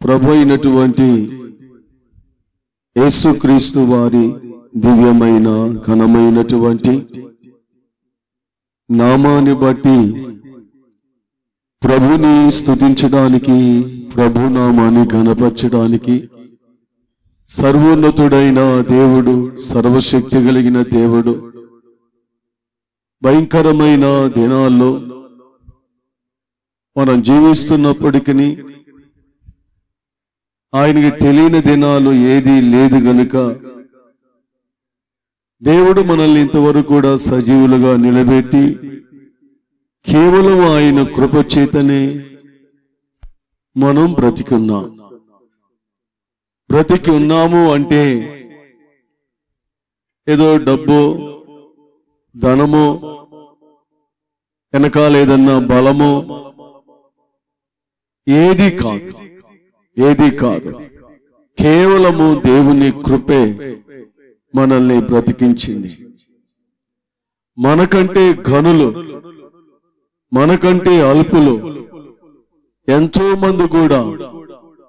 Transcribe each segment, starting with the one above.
ప్రభు అయినటువంటి యేసుక్రీస్తు వారి దివ్యమైన ఘనమైనటువంటి నామాన్ని బట్టి ప్రభుని స్తుతించడానికి, ప్రభు నామాన్ని ఘనపరచడానికి సర్వోన్నతుడైన దేవుడు, సర్వశక్తి కలిగిన దేవుడు భయంకరమైన దినాల్లో మనం జీవిస్తున్నప్పటికీ ఆయనకి తెలియని దినాలు ఏది లేదు గనుక దేవుడు మనల్ని ఇంతవరకు కూడా సజీవులుగా నిలబెట్టి కేవలం ఆయన కృప చేతనే మనం బ్రతికి ఉన్నాము అంటే ఏదో డబ్బు ధనము వెనకాల ఏదన్నా బలము ఏది కాదు, కేవలము దేవుని కృపే మనల్ని బ్రతికించింది. మనకంటే ఘనులు, మనకంటే అల్పులు ఎంతో మంది కూడా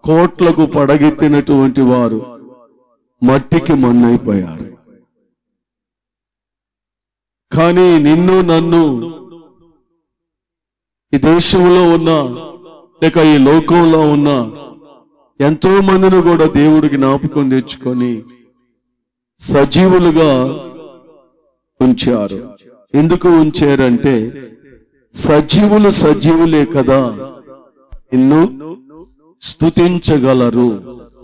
కోట్లకు పడగెత్తినటువంటి వారు మట్టికి మన్నైపోయారు. కానీ నిన్ను నన్ను ఈ దేశంలో ఉన్న లేక ఈ లోకంలో ఉన్న ఎంతో మందిని కూడా దేవుడికి జ్ఞాపకం తెచ్చుకొని సజీవులుగా ఉంచారు. ఎందుకు ఉంచారంటే సజీవులే కదా నిన్ను స్తుతించగలరు.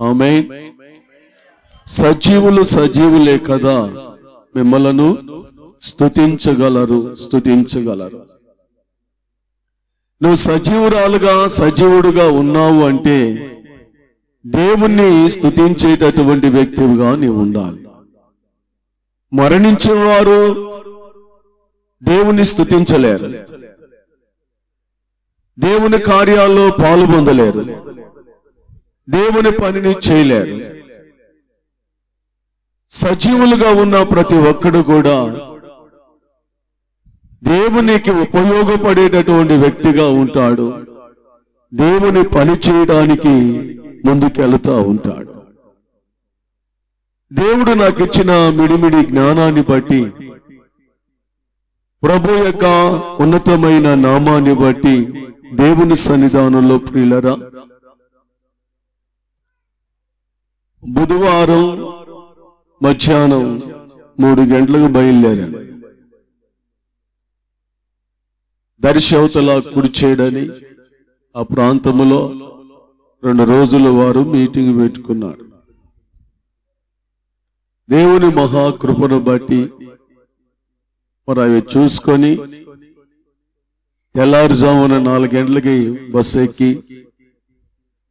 ఆమేన్. సజీవులే కదా మిమ్మలను స్తుతించగలరు. నువ్వు సజీవుడుగా ఉన్నావు అంటే దేవుణ్ణి స్తుతించేటటువంటి వ్యక్తిగా నీవు ఉండాలి. మరణించిన వారు దేవుణ్ణి స్తుతించలేరు, దేవుని కార్యాల్లో పాలు పొందలేరు, దేవుని పనిని చేయలేరు. సజీవులుగా ఉన్న ప్రతి ఒక్కడు కూడా దేవునికి ఉపయోగపడేటటువంటి వ్యక్తిగా ఉంటాడు. దేవుని పని చేయడానికి ముందుకెళ్తా ఉంటాడు. దేవుడు నాకు ఇచ్చిన మిడిమిడి జ్ఞానాన్ని బట్టి, ప్రభు యొక్క ఉన్నతమైన నామాన్ని బట్టి దేవుని సన్నిధానంలో ప్రియులరా, బుధవారం మధ్యాహ్నం 3 గంటలకు బయలుదేరాను. దర్శవతల కుడిచేడని ఆ ప్రాంతంలో 2 రోజుల వారు మీటింగ్ పెట్టుకున్నారు. దేవుని మహాకృపను బట్టి మరి అవి చూసుకొని తెల్లారుజామున 4 గంటలకి బస్సు ఎక్కి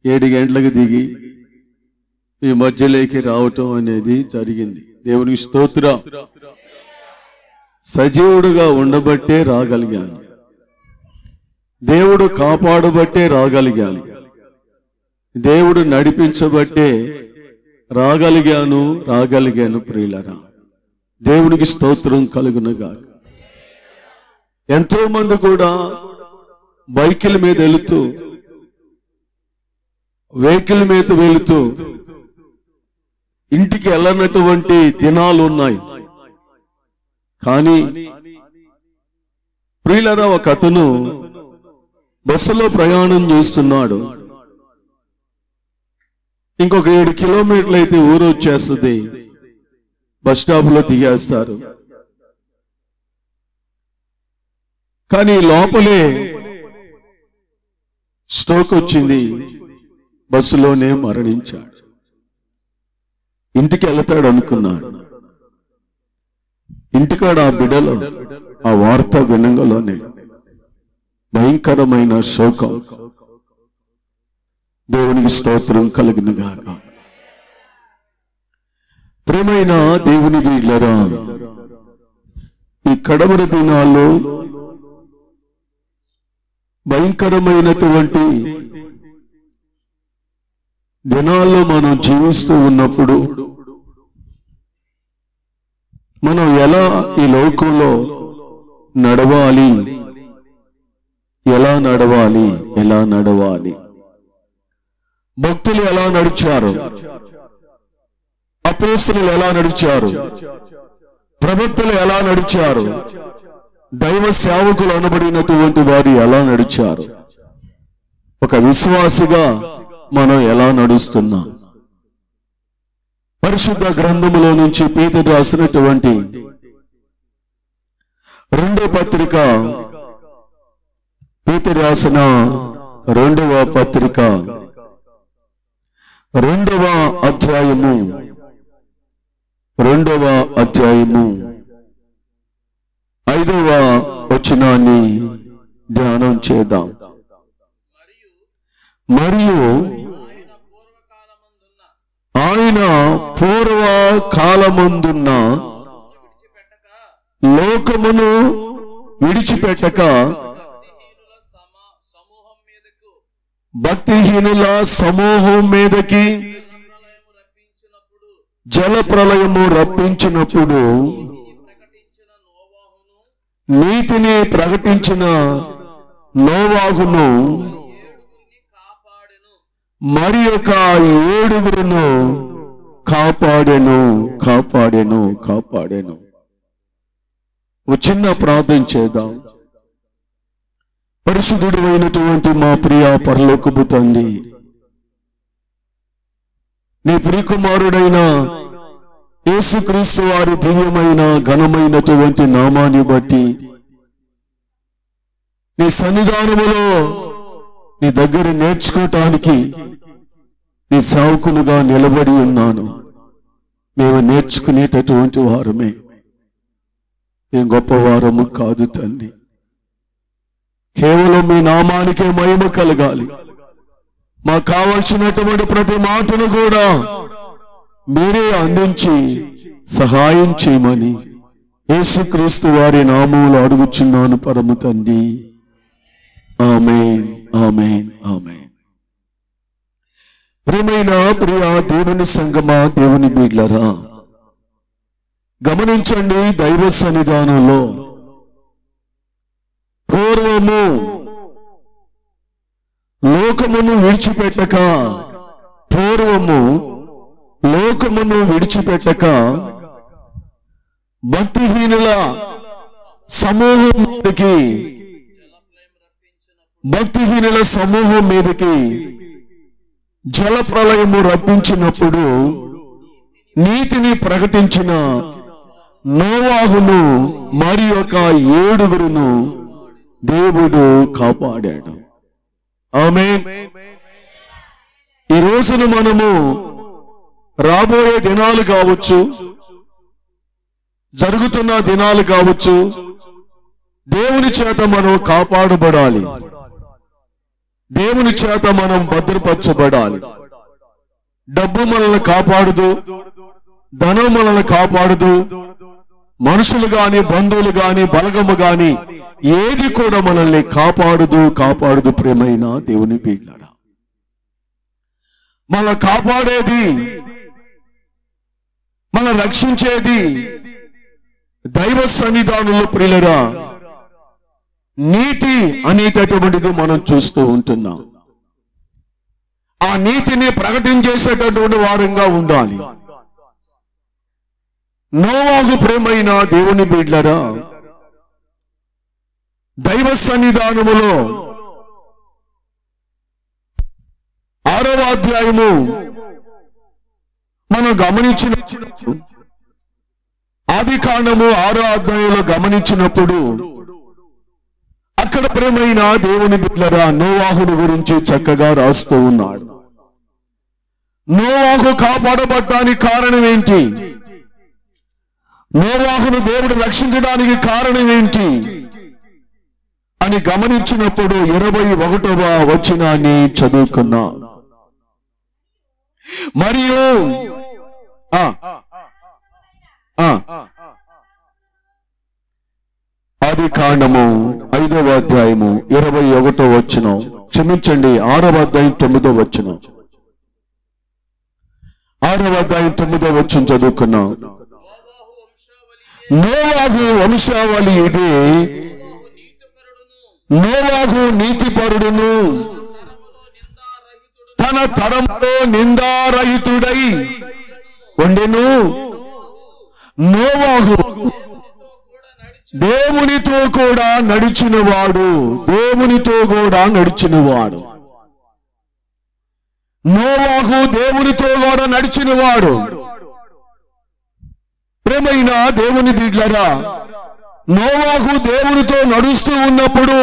7 గంటలకు దిగి ఈ మధ్యలోకి రావటం అనేది జరిగింది. దేవునికి స్తోత్రం. సజీవుడుగా ఉండబట్టే రాగలిగాను, దేవుడు కాపాడబట్టే రాగలిగాను, దేవుడు నడిపించబట్టే రాగలిగాను ప్రియులరా. దేవునికి స్తోత్రం కలుగునుగాక. ఎంతో మంది కూడా బైకుల మీద వెహికల్ మీద వెళుతూ ఇంటికి వెళ్ళనటువంటి దినాలు ఉన్నాయి. కానీ ప్రియులరా, ఒక అతను బస్సులో ప్రయాణం చేస్తున్నాడు. ఇంకొక 7 కిలోమీటర్లు అయితే ఊరు వచ్చేస్తుంది, బస్ స్టాప్ లో దిగేస్తారు. కానీ లోపలే స్ట్రోక్ వచ్చింది, బస్సులోనే మరణించాడు. ఇంటికి వెళ్తాడు అనుకున్నాడు. ఇంటికాడ ఆ బిడ్డలో ఆ వార్త వినంగానే భయంకరమైన శోకం. దేవునికి స్తోత్రం కలుగునుగాక. ప్రియమైన దేవుని బిడ్డలారా, ఈ కడవరి దినాల్లో భయంకరమైనటువంటి దినాల్లో మనం జీవిస్తూ ఉన్నప్పుడు మనం ఎలా ఈ లోకంలో నడవాలి, ఎలా నడవాలి భక్తులు ఎలా నడిచారు, అపోస్తలులు ఎలా నడిచారు, ప్రవక్తలు ఎలా నడిచారు, దైవ సేవకులు అనబడినటువంటి వారు ఎలా నడిచారు, ఒక విశ్వాసిగా మనం ఎలా నడుస్తున్నాం. పరిశుద్ధ గ్రంథములో నుంచి పేతురు రాసినటువంటి రెండో పత్రిక, పేతురు రాసిన రెండవ పత్రిక 2వ అధ్యాయము 5వ వచనాన్ని ధ్యానం చేద్దాం. మరియు ఆయన పూర్వకాలమందున్న లోకమును విడిచిపెట్టక భక్తిహీనుల సమూహం మీదకి జల ప్రళయము రప్పించినప్పుడు నీతిని ప్రకటించిన నోవాహును మరి ఒక 7 కాపాడెను. ఒక చిన్న ప్రార్థన చేద్దాం. పరిశుద్ధుడు అయినటువంటి మా ప్రియ పరలోకపు తండ్రి, నీ ప్రియకుమారుడైన యేసుక్రీస్తు వారి దివ్యమైన ఘనమైనటువంటి నామాన్ని బట్టి నీ సన్నిధానములో నీ దగ్గర నేర్చుకోవటానికి నీ సేవకులుగా నిలబడి ఉన్నాను. మేము నేర్చుకునేటటువంటి వారమే, మేము గొప్పవారము కాదు తండ్రి. కేవలం మీ నామానికే మహిమ కలగాలి. మాకు కావలసినటువంటి ప్రతి మాటను కూడా మీరే అందించి సహాయం చేయమని యేసుక్రీస్తు వారి నామములో అడుగుచున్నాను పరమ తండ్రి. ఆమేన్, ఆమేన్, ఆమేన్. ప్రియమైన ప్రియ దేవుని సంగమా, దేవుని బిడ్డలారా, గమనించండి. దైవ సన్నిధానంలో పూర్వము లోకమును విడిచిపెట్టక భక్తిహీనుల సమూహం మీదకి జల ప్రళయము రప్పించినప్పుడు నీతిని ప్రకటించిన నోవాహును మరి ఒక 7 దేవుడు కాపాడాడు. ఆమేన్. ఈ రోజున మనము రాబోయే దినాలు కావచ్చు, జరుగుతున్న దినాలు కావచ్చు, దేవుని చేత మనం కాపాడబడాలి, దేవుని చేత మనం భద్రపరచబడాలి. డబ్బు మనల్ని కాపాడదు, ధనం మనల్ని కాపాడదు, మనుషులు గాని, బంధువులు గాని, బలగము గాని ఏది కూడా మనల్ని కాపాడదు. ప్రియమైన దేవుని బిడ్డలారా, మన కాపాడేది, మన రక్షించేది దైవ సన్నిధానంలో ప్రియులరా నీతి అనేటటువంటిది మనం చూస్తూ ఉంటున్నాం. ఆ నీతిని ప్రకటించేసేటటువంటి వారంగా ఉండాలి. నోవాహు ప్రియమైన దేవుని బిడ్డలారా, దైవ సన్నిధానములో 6వ అధ్యాయము మనం గమనించినప్పుడు, ఆదికాండము 6వ అధ్యాయంలో గమనించినప్పుడు అక్కడ ప్రియమైన దేవుని బిడ్డలారా నోవాహుని గురించి చక్కగా రాస్తూ ఉన్నాడు. నోవాహు కాపాడబడటానికి కారణం ఏంటి? నోవాహును దేవుడు రక్షించడానికి కారణం ఏంటి అని గమనించినప్పుడు 21వ వచనాన్ని చదువుకున్నా. మరియు ఆదికాండము 5వ అధ్యాయము 21వ వచనం, క్షమించండి 6వ అధ్యాయం 9వ వచనం, 6వ అధ్యాయం 9వ వచనం చదువుకున్నాం. నోవాహు వంశావళి ఇదే, నోవాహు నీతిపరుడును తన తన తరంలో నిందారహితుడై ఉండెను. నోవాహు దేవునితో కూడా నడిచినవాడు. దేవునితో కూడా నడిచినవాడు. నోవాహు దేవునితో కూడా నడిచినవాడు. ప్రేమైన దేవుని బిడ్డలారా, నోవాహు దేవునితో నడుస్తూ ఉన్నప్పుడు,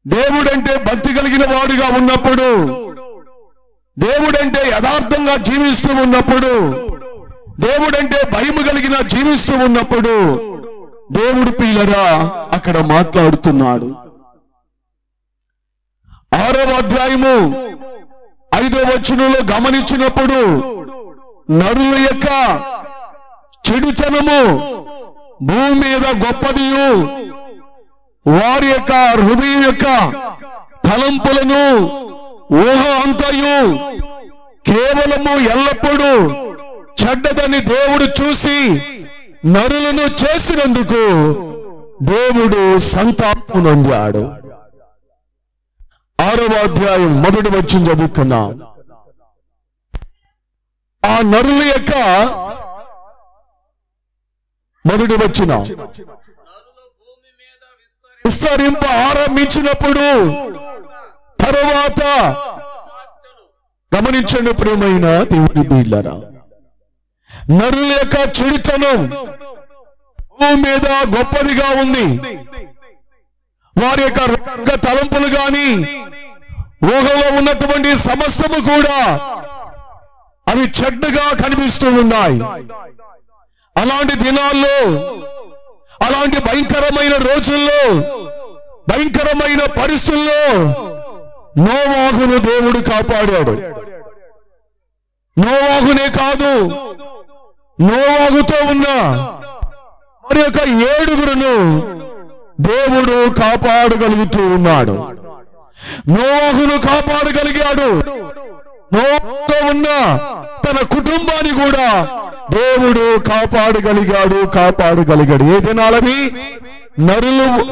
దేవుడంటే భక్తి కలిగిన వాడుగా ఉన్నప్పుడు, దేవుడంటే యథార్థంగా జీవిస్తూ ఉన్నప్పుడు, దేవుడంటే భయము కలిగిన జీవిస్తూ ఉన్నప్పుడు దేవుడు పిల్లరా అక్కడ మాట్లాడుతున్నాడు. 6వ అధ్యాయము 5వ వచనంలో గమనించినప్పుడు నరుల యొక్క చెడుతనము భూమి మీద గొప్పదియు, వారి యొక్క హృదయం యొక్క తలంపులను ఊహ అంతయు కేవలము ఎల్లప్పుడూ చెడ్డదని దేవుడు చూసి నరులను చేసినందుకు దేవుడు సంతాపం నొందాడు. 6వ అధ్యాయం 1వ వచనం చదువుకున్నాం. ఆ నరుల యొక్క 1వ వచనం విస్తరింప ఆరంభించినప్పుడు తరువాత గమనించండి ప్రియమైన దేవుని బిడ్డలారా, నరుల యొక్క చెడుతనం భూమి మీద గొప్పదిగా ఉంది. వారి యొక్క తలంపులు గాని ఊహలో ఉన్నటువంటి సమస్తము కూడా అవి చెడ్డగా కనిపిస్తూ ఉన్నాయి. అలాంటి దినాల్లో, అలాంటి భయంకరమైన రోజుల్లో, భయంకరమైన పరిస్థితుల్లో నోవాహును దేవుడు కాపాడాడు. నోవాహునే కాదు, నోవాహుతో ఉన్న మరి యొక్క 7గురును దేవుడు కాపాడగలుగుతూ ఉన్నాడు. నోవాహును కాపాడగలిగాడు. నోవాహుతో ఉన్న తన కుటుంబాన్ని కూడా దేవుడు కాపాడగలిగాడు. ఏ దినాలని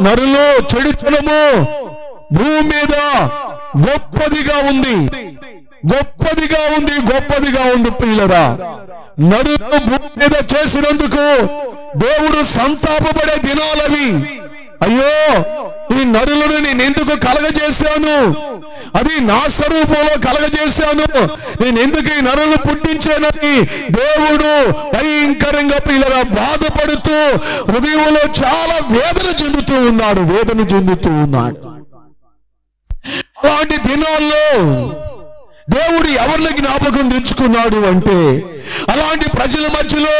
నరులు చెడుతనము భూమి మీద గొప్పదిగా ఉంది పిల్లరా. నరులు భూమి మీద చేసినందుకు దేవుడు సంతాపపడే దినాలవి. అయ్యో, ఈ నరులను నేను ఎందుకు కలగజేశాను, అది నా స్వరూపంలో కలగజేశాను, నేను ఎందుకు ఈ నరులను పుట్టించానని దేవుడు భయంకరంగా పిల్లరా బాధపడుతూ హృదయంలో చాలా వేదన చెందుతూ ఉన్నాడు. అలాంటి దినాల్లో దేవుడు ఎవరిని జ్ఞాపకం తెచ్చుకున్నాడు అంటే, అలాంటి ప్రజల మధ్యలో,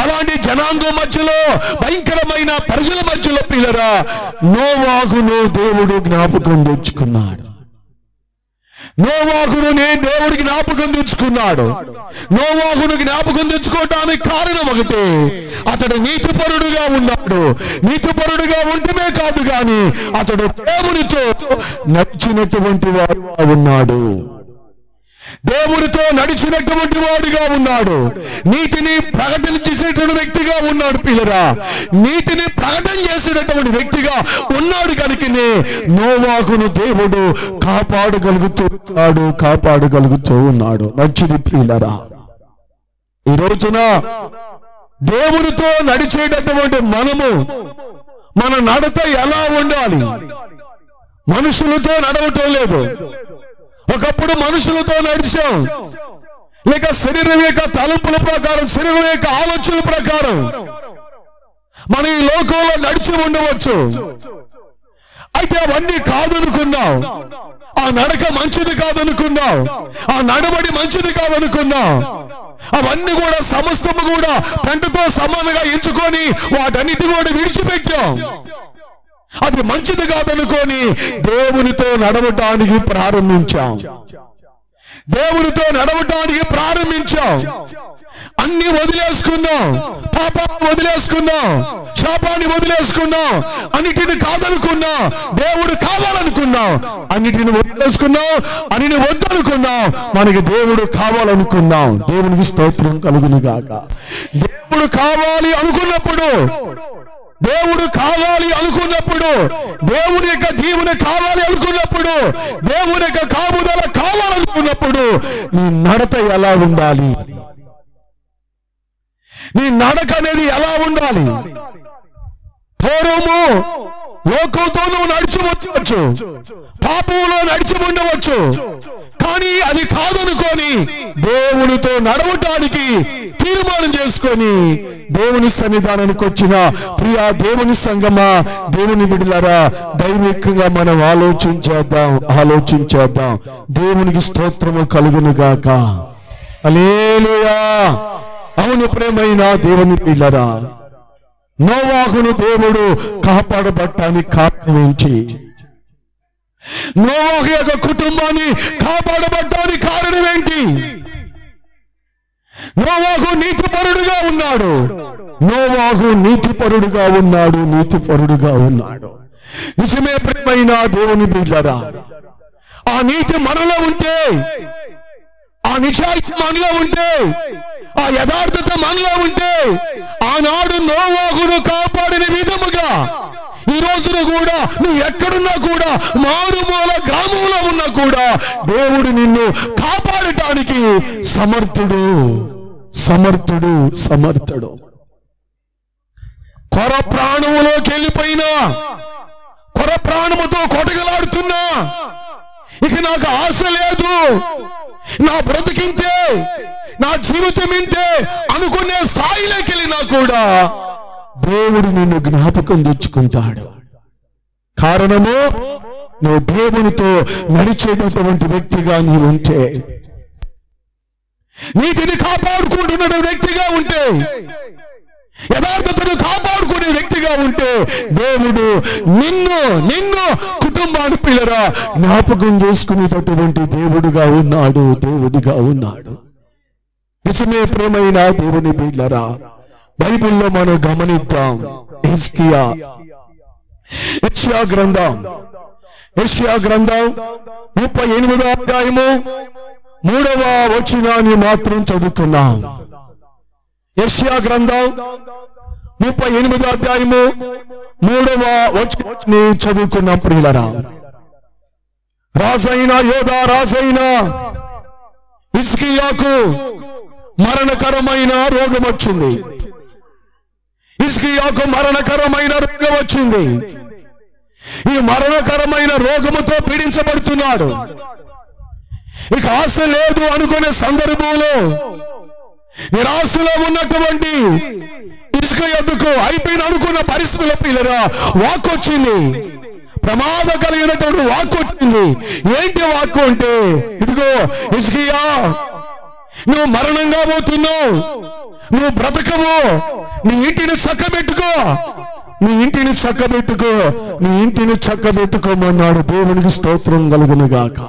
అలాంటి జనాంగం మధ్యలో, భయంకరమైన ప్రజల మధ్యలో పిల్లరా నోవాహును దేవుడు జ్ఞాపకం తెచ్చుకున్నాడు. నోవాహును దేవుడు జ్ఞాపకం తెచ్చుకున్నాడు. నోవాహును జ్ఞాపకం తెచ్చుకోవడానికి కారణం ఒకటే, అతడు నీతిపరుడుగా ఉన్నాడు. నీతిపరుడుగా ఉండటమే కాదు గాని అతడు దేవునితో నడిచినటువంటి వాడుగా ఉన్నాడు. దేవుడితో నడిచినటువంటి వాడిగా ఉన్నాడు. నీతిని ప్రకటన చేసేటువంటి వ్యక్తిగా ఉన్నాడు పిల్లరా. నీతిని ప్రకటన చేసేటటువంటి వ్యక్తిగా ఉన్నాడు కనుకనే నోవాహును దేవుడు కాపాడగలుగుతూ ఉన్నాడు. మంచిది పిల్లరా. ఈ రోజున దేవుడితో నడిచేటటువంటి మనము మన నడత ఎలా ఉండాలి? మనుషులతో నడవటం లేదు. ఒకప్పుడు మనుషులతో నడిచాం, లేక శరీరం యొక్క తలంపుల ప్రకారం, శరీరం యొక్క ఆలోచనల ప్రకారం మన ఈ లోకంలో నడిచి ఉండవచ్చు. అయితే అవన్నీ కాదనుకున్నాం. ఆ నడక మంచిది కాదనుకున్నాం. ఆ నడవడి మంచిది కాదనుకున్నాం. అవన్నీ కూడా సమస్తము కూడా పెంటతో సమానంగా ఎంచుకొని వాటన్నిటి కూడా విడిచిపెట్టాం. అది మంచిది కాదనుకొని దేవునితో నడవటానికి ప్రారంభించాం. అన్ని వదిలేసుకున్నాం. పాపాన్ని వదిలేసుకున్నాం, శాపాన్ని వదిలేసుకున్నాం. అన్నిటిని కాదనుకున్నాం, దేవుడు కావాలనుకున్నాం. అన్నిటిని వదిలేసుకున్నాం, అన్నిటిని వద్దనుకున్నాం. మనకి దేవుడు కావాలనుకున్నాం. దేవునికి స్తోత్రం కలుగును గాక. దేవుడు కావాలి అనుకున్నప్పుడు, దేవుని యొక్క దీవెన కావాలి అనుకున్నప్పుడు, దేవుని యొక్క కాపుదల కావాలి కావాలనుకున్నప్పుడు నీ నడత ఎలా ఉండాలి? నీ నడక అనేది ఎలా ఉండాలి? పూర్వము లోకంతో నువ్వు నడిచి ఉండవచ్చు, పాపంలో నడిచి ఉండవచ్చు, కానీ అది కాదనుకొని దేవునితో నడవటానికి తీర్మానం చేసుకొని దేవుని సన్నిధానానికి వచ్చిన ప్రియా దేవుని సంగమా, దేవుని బిడ్డలారా, దైవికంగా మనం ఆలోచించేద్దాం. దేవునికి స్తోత్రము కలుగును గాక. హల్లెలూయా. అవును ప్రేమైన దేవుని బిడ్డలారా, నోవాహును దేవుడు కాపాడబట్టానికి కారణం ఏంటి? నోవాహు యొక్క కుటుంబాన్ని కాపాడబట్టానికి కారణం ఏంటి? నోవాహు నీతిపరుడుగా ఉన్నాడు. నిజమే ప్రియమైన దేవుని బిడ్డలారా, ఆ నీతి మనలో ఉంటే, ఆ నిజాయితీ మనలో ఉంటే, ఆ యథార్థత మనలో ఉంటే, ఆనాడు నోవాహును కాపాడిన విధముగా ఈ రోజున కూడా నువ్వు ఎక్కడున్నా కూడా, మారుమూల గ్రామంలో ఉన్నా కూడా, దేవుడు నిన్ను కాపాడటానికి సమర్థుడు. కొర ప్రాణములోకి వెళ్ళిపోయినా, కొర ప్రాణముతో కొటగలాడుతున్నా, ఇక నాకు ఆశ లేదు, నా బ్రతికింతే, నా జీవితం ఇంతే అనుకునే స్థాయిలోకి వెళ్ళినా కూడా దేవుడు నిన్ను జ్ఞాపకం తెచ్చుకుంటాడు. కారణము, నువ్వు దేవునితో నడిచేటటువంటి వ్యక్తిగా నీవు ఉంటే, నీతిని కాపాడుకుంటున్న వ్యక్తిగా ఉంటే, యథార్థతను కాపాడుకునే వ్యక్తిగా ఉంటే, దేవుడు నిన్ను కుటుంబాన్ని పిల్లరా జ్ఞాపకం చేసుకునేటటువంటి దేవుడిగా ఉన్నాడు. నిజమే ప్రేమైన దేవుని బిడ్డలారా, బైబిల్లో మనం గమనిద్దాం. యెషయా గ్రంథం 38వ అధ్యాయము 3వ వచనాన్ని మాత్రం చదువుకున్నాం. యెషయా గ్రంథం 38వ అధ్యాయము 3వ వచనాన్ని చదువుకున్నాం. ప్రియులారా, యోధా రాజైన హిజ్కియాకు మరణకరమైన రోగం వచ్చింది. ఈ మరణకరమైన రోగముతో పీడించబడుతున్నాడు. ఇక ఆశ లేదు అనుకునే సందర్భంలో నిరాశలో ఉన్నటువంటి హిజ్కియాకు అయిపోయిన అనుకున్న పరిస్థితుల పిల్లరా వాక్కు వచ్చింది. ప్రమాద కలిగినటువంటి వాక్కు వచ్చింది. ఏంటి వాక్కు అంటే, ఇదిగో హిజ్కియా, నువ్వు మరణంగా పోతున్నావు, నువ్వు బ్రతకవు, నీ ఇంటిని చక్కబెట్టుకోమన్నాడు. దేవునికి స్తోత్రం కలుగును గాక.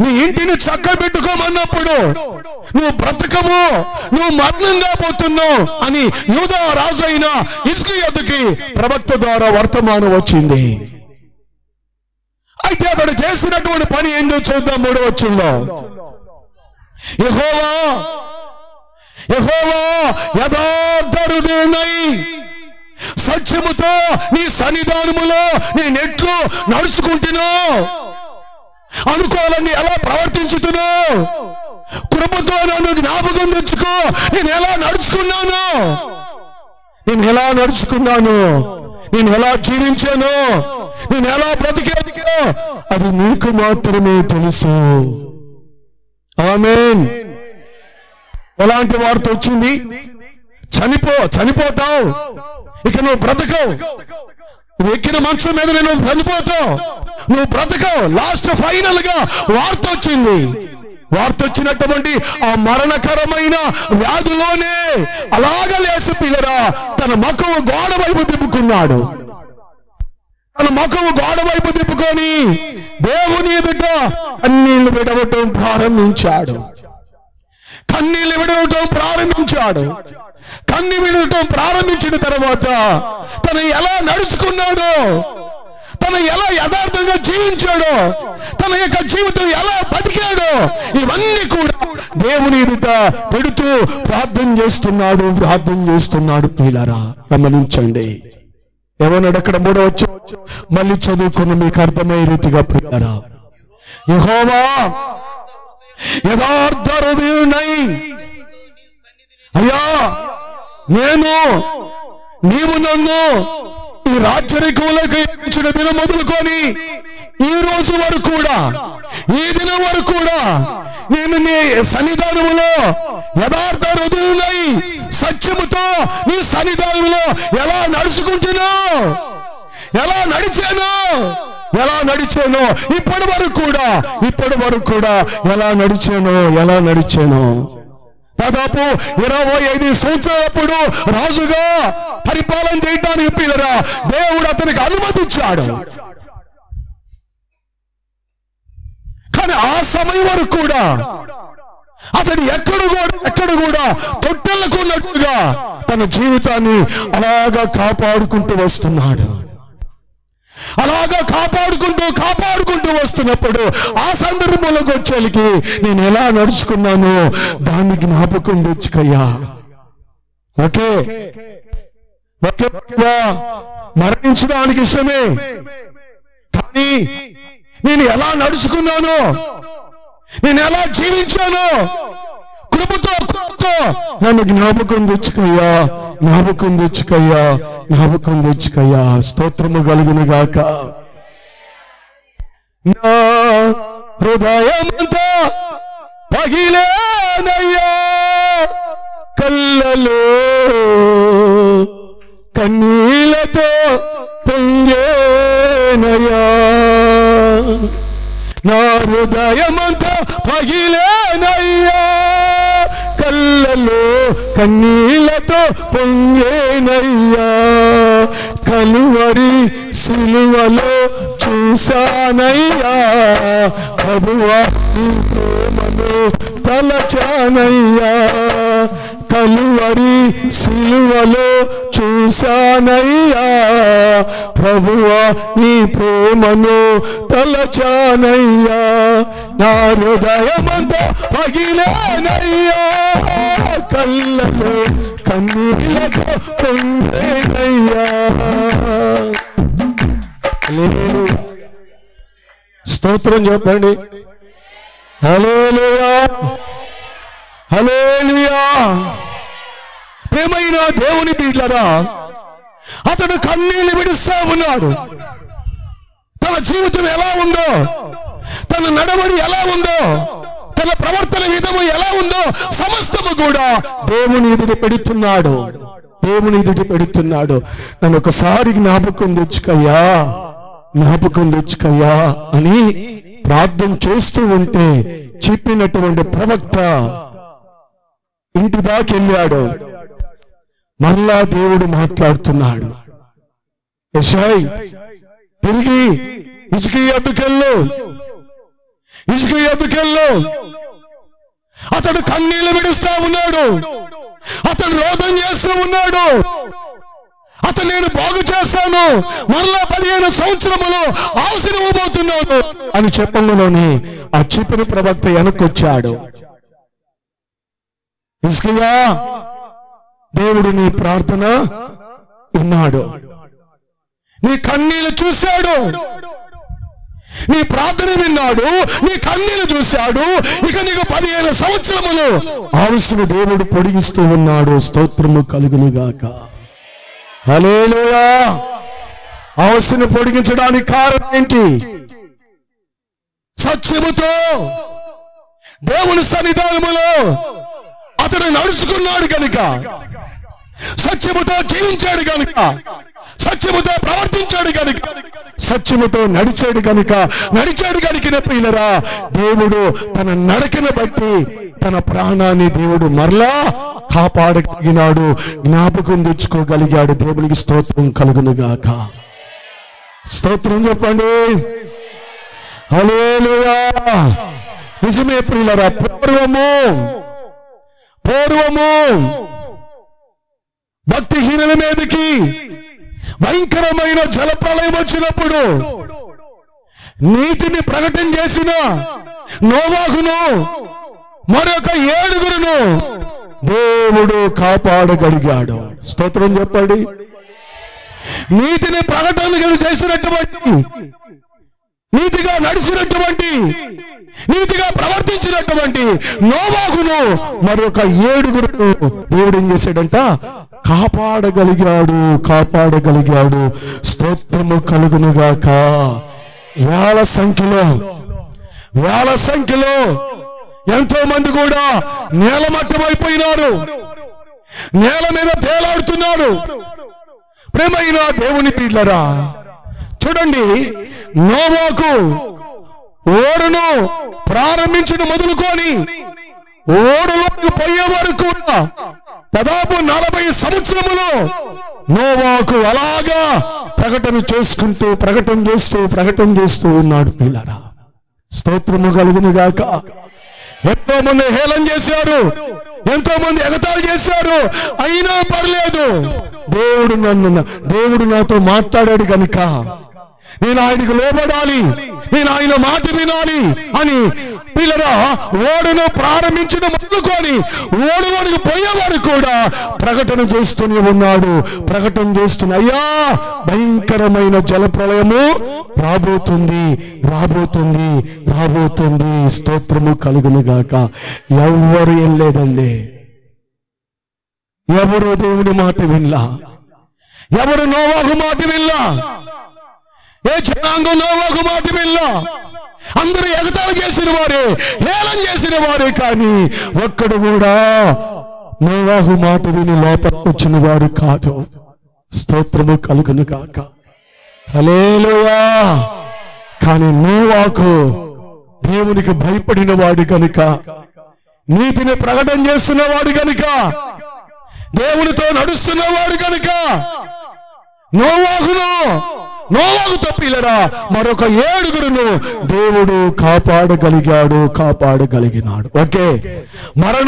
నీ ఇంటిని చక్కబెట్టుకోమన్నప్పుడు నువ్వు బ్రతకవు, నువ్వు మరణంగా పోతున్నావు అని యూదా రాజైన హిజ్కియాకి ప్రవక్త ద్వారా వర్తమానం వచ్చింది. అయితే అతడు చేసినటువంటి పని ఏంటో చూద్దాం. 3వ వచనంలో, యెహోవా యథార్థ హృదయుడై సత్యముతో నీ సన్నిధానములో నేనెట్లు నడుచుకుంటున్నావు, అనుకోవాలని ఎలా ప్రవర్తించుతున్నావు, కృపతో నన్ను జ్ఞాపకం తెచ్చుకో. నేను ఎలా నడుచుకున్నాను, నేను ఎలా జీవించాను, నేను ఎలా బ్రతికాను, అది నీకు మాత్రమే తెలుసు. ఆమేన్. ఎలాంటి వార్త వచ్చింది? చనిపోతావు, ఇక నువ్వు బ్రతకవు, నువ్వు ఎక్కిన మంచం మీద నువ్వు చనిపోతావు, నువ్వు బ్రతకవు. లాస్ట్ ఫైనల్ గా వార్త వచ్చినటువంటి ఆ మరణకరమైన వ్యాధిలోనే అలాగా లేసి పిల్లరా తన ముఖం గోడ వైపు తిప్పుకొని దేవుని ఎదుట కన్నీళ్లు విడవటం ప్రారంభించాడు. కన్నీళ్లు విడవటం ప్రారంభించిన తర్వాత తను ఎలా నడుచుకున్నాడో, తను ఎలా యథార్థంగా జీవించాడో, తన యొక్క జీవితం ఎలా బతికాడో, ఇవన్నీ కూడా దేవుని ఎదుట పెడుతూ ప్రార్థన చేస్తున్నాడు. ప్రియులారా గమనించండి. ఏమన్నాడు అక్కడ? 3వ వచనం మళ్ళీ చదువుకున్న మీకు అర్థమయ్యే రీతిగా ప్రియులారా, యెహోవా యథార్థ హృదయుడై, అయ్యా నీవు నన్ను ఈ రాజ్యరికములకు ఇచ్చిన దినం మొదలుకొని ఈ రోజు వరకు కూడా, ఈ దినం వరకు కూడా నేను నీ సన్నిధానములో యథార్థ హృదయుడై సత్యముతో నీ సన్నిధానంలో ఎలా నడుచుకుంటున్నావు, ఎలా నడిచాను ఇప్పటి వరకు కూడా ఎలా నడిచాను. దాదాపు 25 సంవత్సరాలప్పుడు రాజుగా పరిపాలన చేయడానికి పిల్లరా దేవుడు అతనికి అనుమతి ఇచ్చాడు. కానీ ఆ సమయం వరకు కూడా అతడు ఎక్కడ కూడా తొట్టెళ్ళకున్నట్టుగా తన జీవితాన్ని అలాగా కాపాడుకుంటూ వస్తున్నాడు. అలాగా కాపాడుకుంటూ వస్తున్నప్పుడు ఆ సందర్భంలోకి వచ్చేకి నేను ఎలా నడుచుకున్నాను దాన్ని జ్ఞాపకం తెచ్చుకయ్యా. ఓకే మరణించడానికి ఇష్టమే, కానీ నేను ఎలా నడుచుకున్నాను, నేను ఎలా జీవించాను, కృపతో నన్ను జ్ఞాపకం తెచ్చుకయ్యా. స్తోత్రము కలుగును గాక. నా హృదయమంతా పగిలేనయ్యా, కళ్ళలో కన్నీళ్లతో పొంగేనయ్యా. నా హృదయమంతా పగిలేనయ్యా, కళ్ళలో కన్నీళ్లతో పొంగేనయ్యా. కలువరి సిలువలో చూశానయ్యా, ప్రభువా నీ ప్రేమను తలచానయ్యా. కలువరి సిలువలో చూశానయ్యా, ప్రభువా నీ ప్రేమను తలచానయ్యా. నా హృదయమంతా పగిలేనయ్యా, కళ్ళలో కన్నీళ్లతో పొంగేనయ్యా. స్తోత్రం చెప్పండి. హల్లెలూయా, హల్లెలూయా. ప్రేమైన దేవుని బిడ్డలారా, అతడు కన్నీళ్లు విడుస్తూ ఉన్నాడు. తన జీవితం ఎలా ఉందో, తన నడవడి ఎలా ఉందో, తన ప్రవర్తన విధము ఎలా ఉందో సమస్తము కూడా దేవుని ఎదుట పెడుతున్నాడు. నన్ను ఒకసారి జ్ఞాపకం తెచ్చుకయ్యా అని ప్రార్థన చేస్తూ ఉంటే చెప్పినటువంటి ప్రవక్త ఇంటి దాకా వెళ్ళాడు. మళ్ళా దేవుడు మాట్లాడుతున్నాడు, యెషయా తిరిగి హిజ్కియా యొద్దకెళ్ళు. అతడు కన్నీళ్లు విడుస్తా ఉన్నాడు, అతడు రోదన చేస్తూ ఉన్నాడు. అతను నేను బాగు చేస్తాను, మరలా 15 సంవత్సరములు ఆశీర్వదించబోతున్నాను అని చెప్పంలోనే ఆ చెప్పిన ప్రవక్త వెనకొచ్చాడు. హిజ్కియా, దేవుడు నీ ప్రార్థన విన్నాడు, నీ కన్నీళ్లు చూశాడు, నీ ప్రార్థన విన్నాడు, నీ కన్నీళ్లు చూశాడు. ఇక నీకు 15 సంవత్సరములు ఆయుష్ను దేవుడు పొడిగిస్తూ ఉన్నాడు. స్తోత్రము కలుగును గాక. హల్లెలూయా. ఆయుష్ను పొడిగించడానికి కారణం ఏంటి? సత్యముతో దేవుని సన్నిధానములో అతడు నడుచుకున్నాడు కనుక, సత్యముతో జీవించాడు కనుక, సత్యముతో ప్రవర్తించాడు కనుక, సత్యముతో నడిచాడు కనుక పిల్లరా దేవుడు తన నడకను బట్టి తన ప్రాణాన్ని దేవుడు మరలా కాపాడగలిగినాడు, జ్ఞాపకం తెచ్చుకోగలిగాడు. దేవునికి స్తోత్రం కలుగును గాక. స్తోత్రం చెప్పండి. హల్లెలూయా. నిజమే ప్రియులారా, పూర్వము భక్తిహీనుల మీదకి భయంకరమైన జలప్రలయం వచ్చినప్పుడు నీతిని ప్రకటన చేసిన నోవాహును మరొక 7 దేవుడు కాపాడగలిగాడు. స్తోత్రం చెప్పండి. నీతిని ప్రకటన చేసినటువంటి నీతిగా నడిచినటువంటి, నీతిగా ప్రవర్తించినటువంటి నోవాహును మరొక 7 దేవుడు ఏం చేశాడంట? కాపాడగలిగాడు. స్తోత్రము కలుగునుగాక. వేల సంఖ్యలో ఎంతో మంది కూడా నేలమట్టమైపోయినారు, నేల మీద తేలాడుతున్నారు. ప్రేమైన దేవుని బిడ్డలారా, చూడండి, నోవాహు ఓడను ప్రారంభించిన మొదలుకొని ఓడలోకి పోయే వరకు కూడా దాదాపు 40 సంవత్సరములు నోవాహు అలాగా ప్రకటన చేస్తూ ఉన్నాడు. పిల్లరా, స్తోత్రము కలుగునుగాక. ఎంతో మంది హేళన చేశారు, ఎంతో మంది ఎగతాళి చేశారు. అయినా పర్లేదు, దేవుడు నాతో మాట్లాడాడు కనుక నేను ఆయనకు లోబడాలి, నేను ఆయన మాట వినాలి అని పిల్లరా ఓడను ప్రారంభించిన మొదలుకొని ఓడలోనికి పోయేవారు కూడా ప్రకటన చేస్తూనే ఉన్నాడు. అయ్యా, భయంకరమైన జలప్రలయము రాబోతుంది. స్తోత్రము కలుగునుగాక. ఎవరు వెళ్ళలేదండి, ఎవరు దేవుని మాట వినలా, ఎవరు నోవాహు మాట వినలా, ఏ జనాంగం నోవాహు మాట వినలా. అందరూ ఎగతాళి చేసిన వారే, హేళన చేసిన వారే, కానీ ఒక్కడు కూడా నోవాహు మాట విని లోపలికి వచ్చిన వారు కాదు. స్తోత్రము కలుగునుగాక. హల్లెలూయా. కానీ నోవాహు దేవునికి భయపడిన వాడు కనుక, నీతిని ప్రకటన చేస్తున్నవాడు కనుక, దేవునితో నడుస్తున్నవాడు కనుక నోవాహుతో పిల్లరా మరొక 7 దేవుడు కాపాడగలిగినాడు. ఓకే, మరణ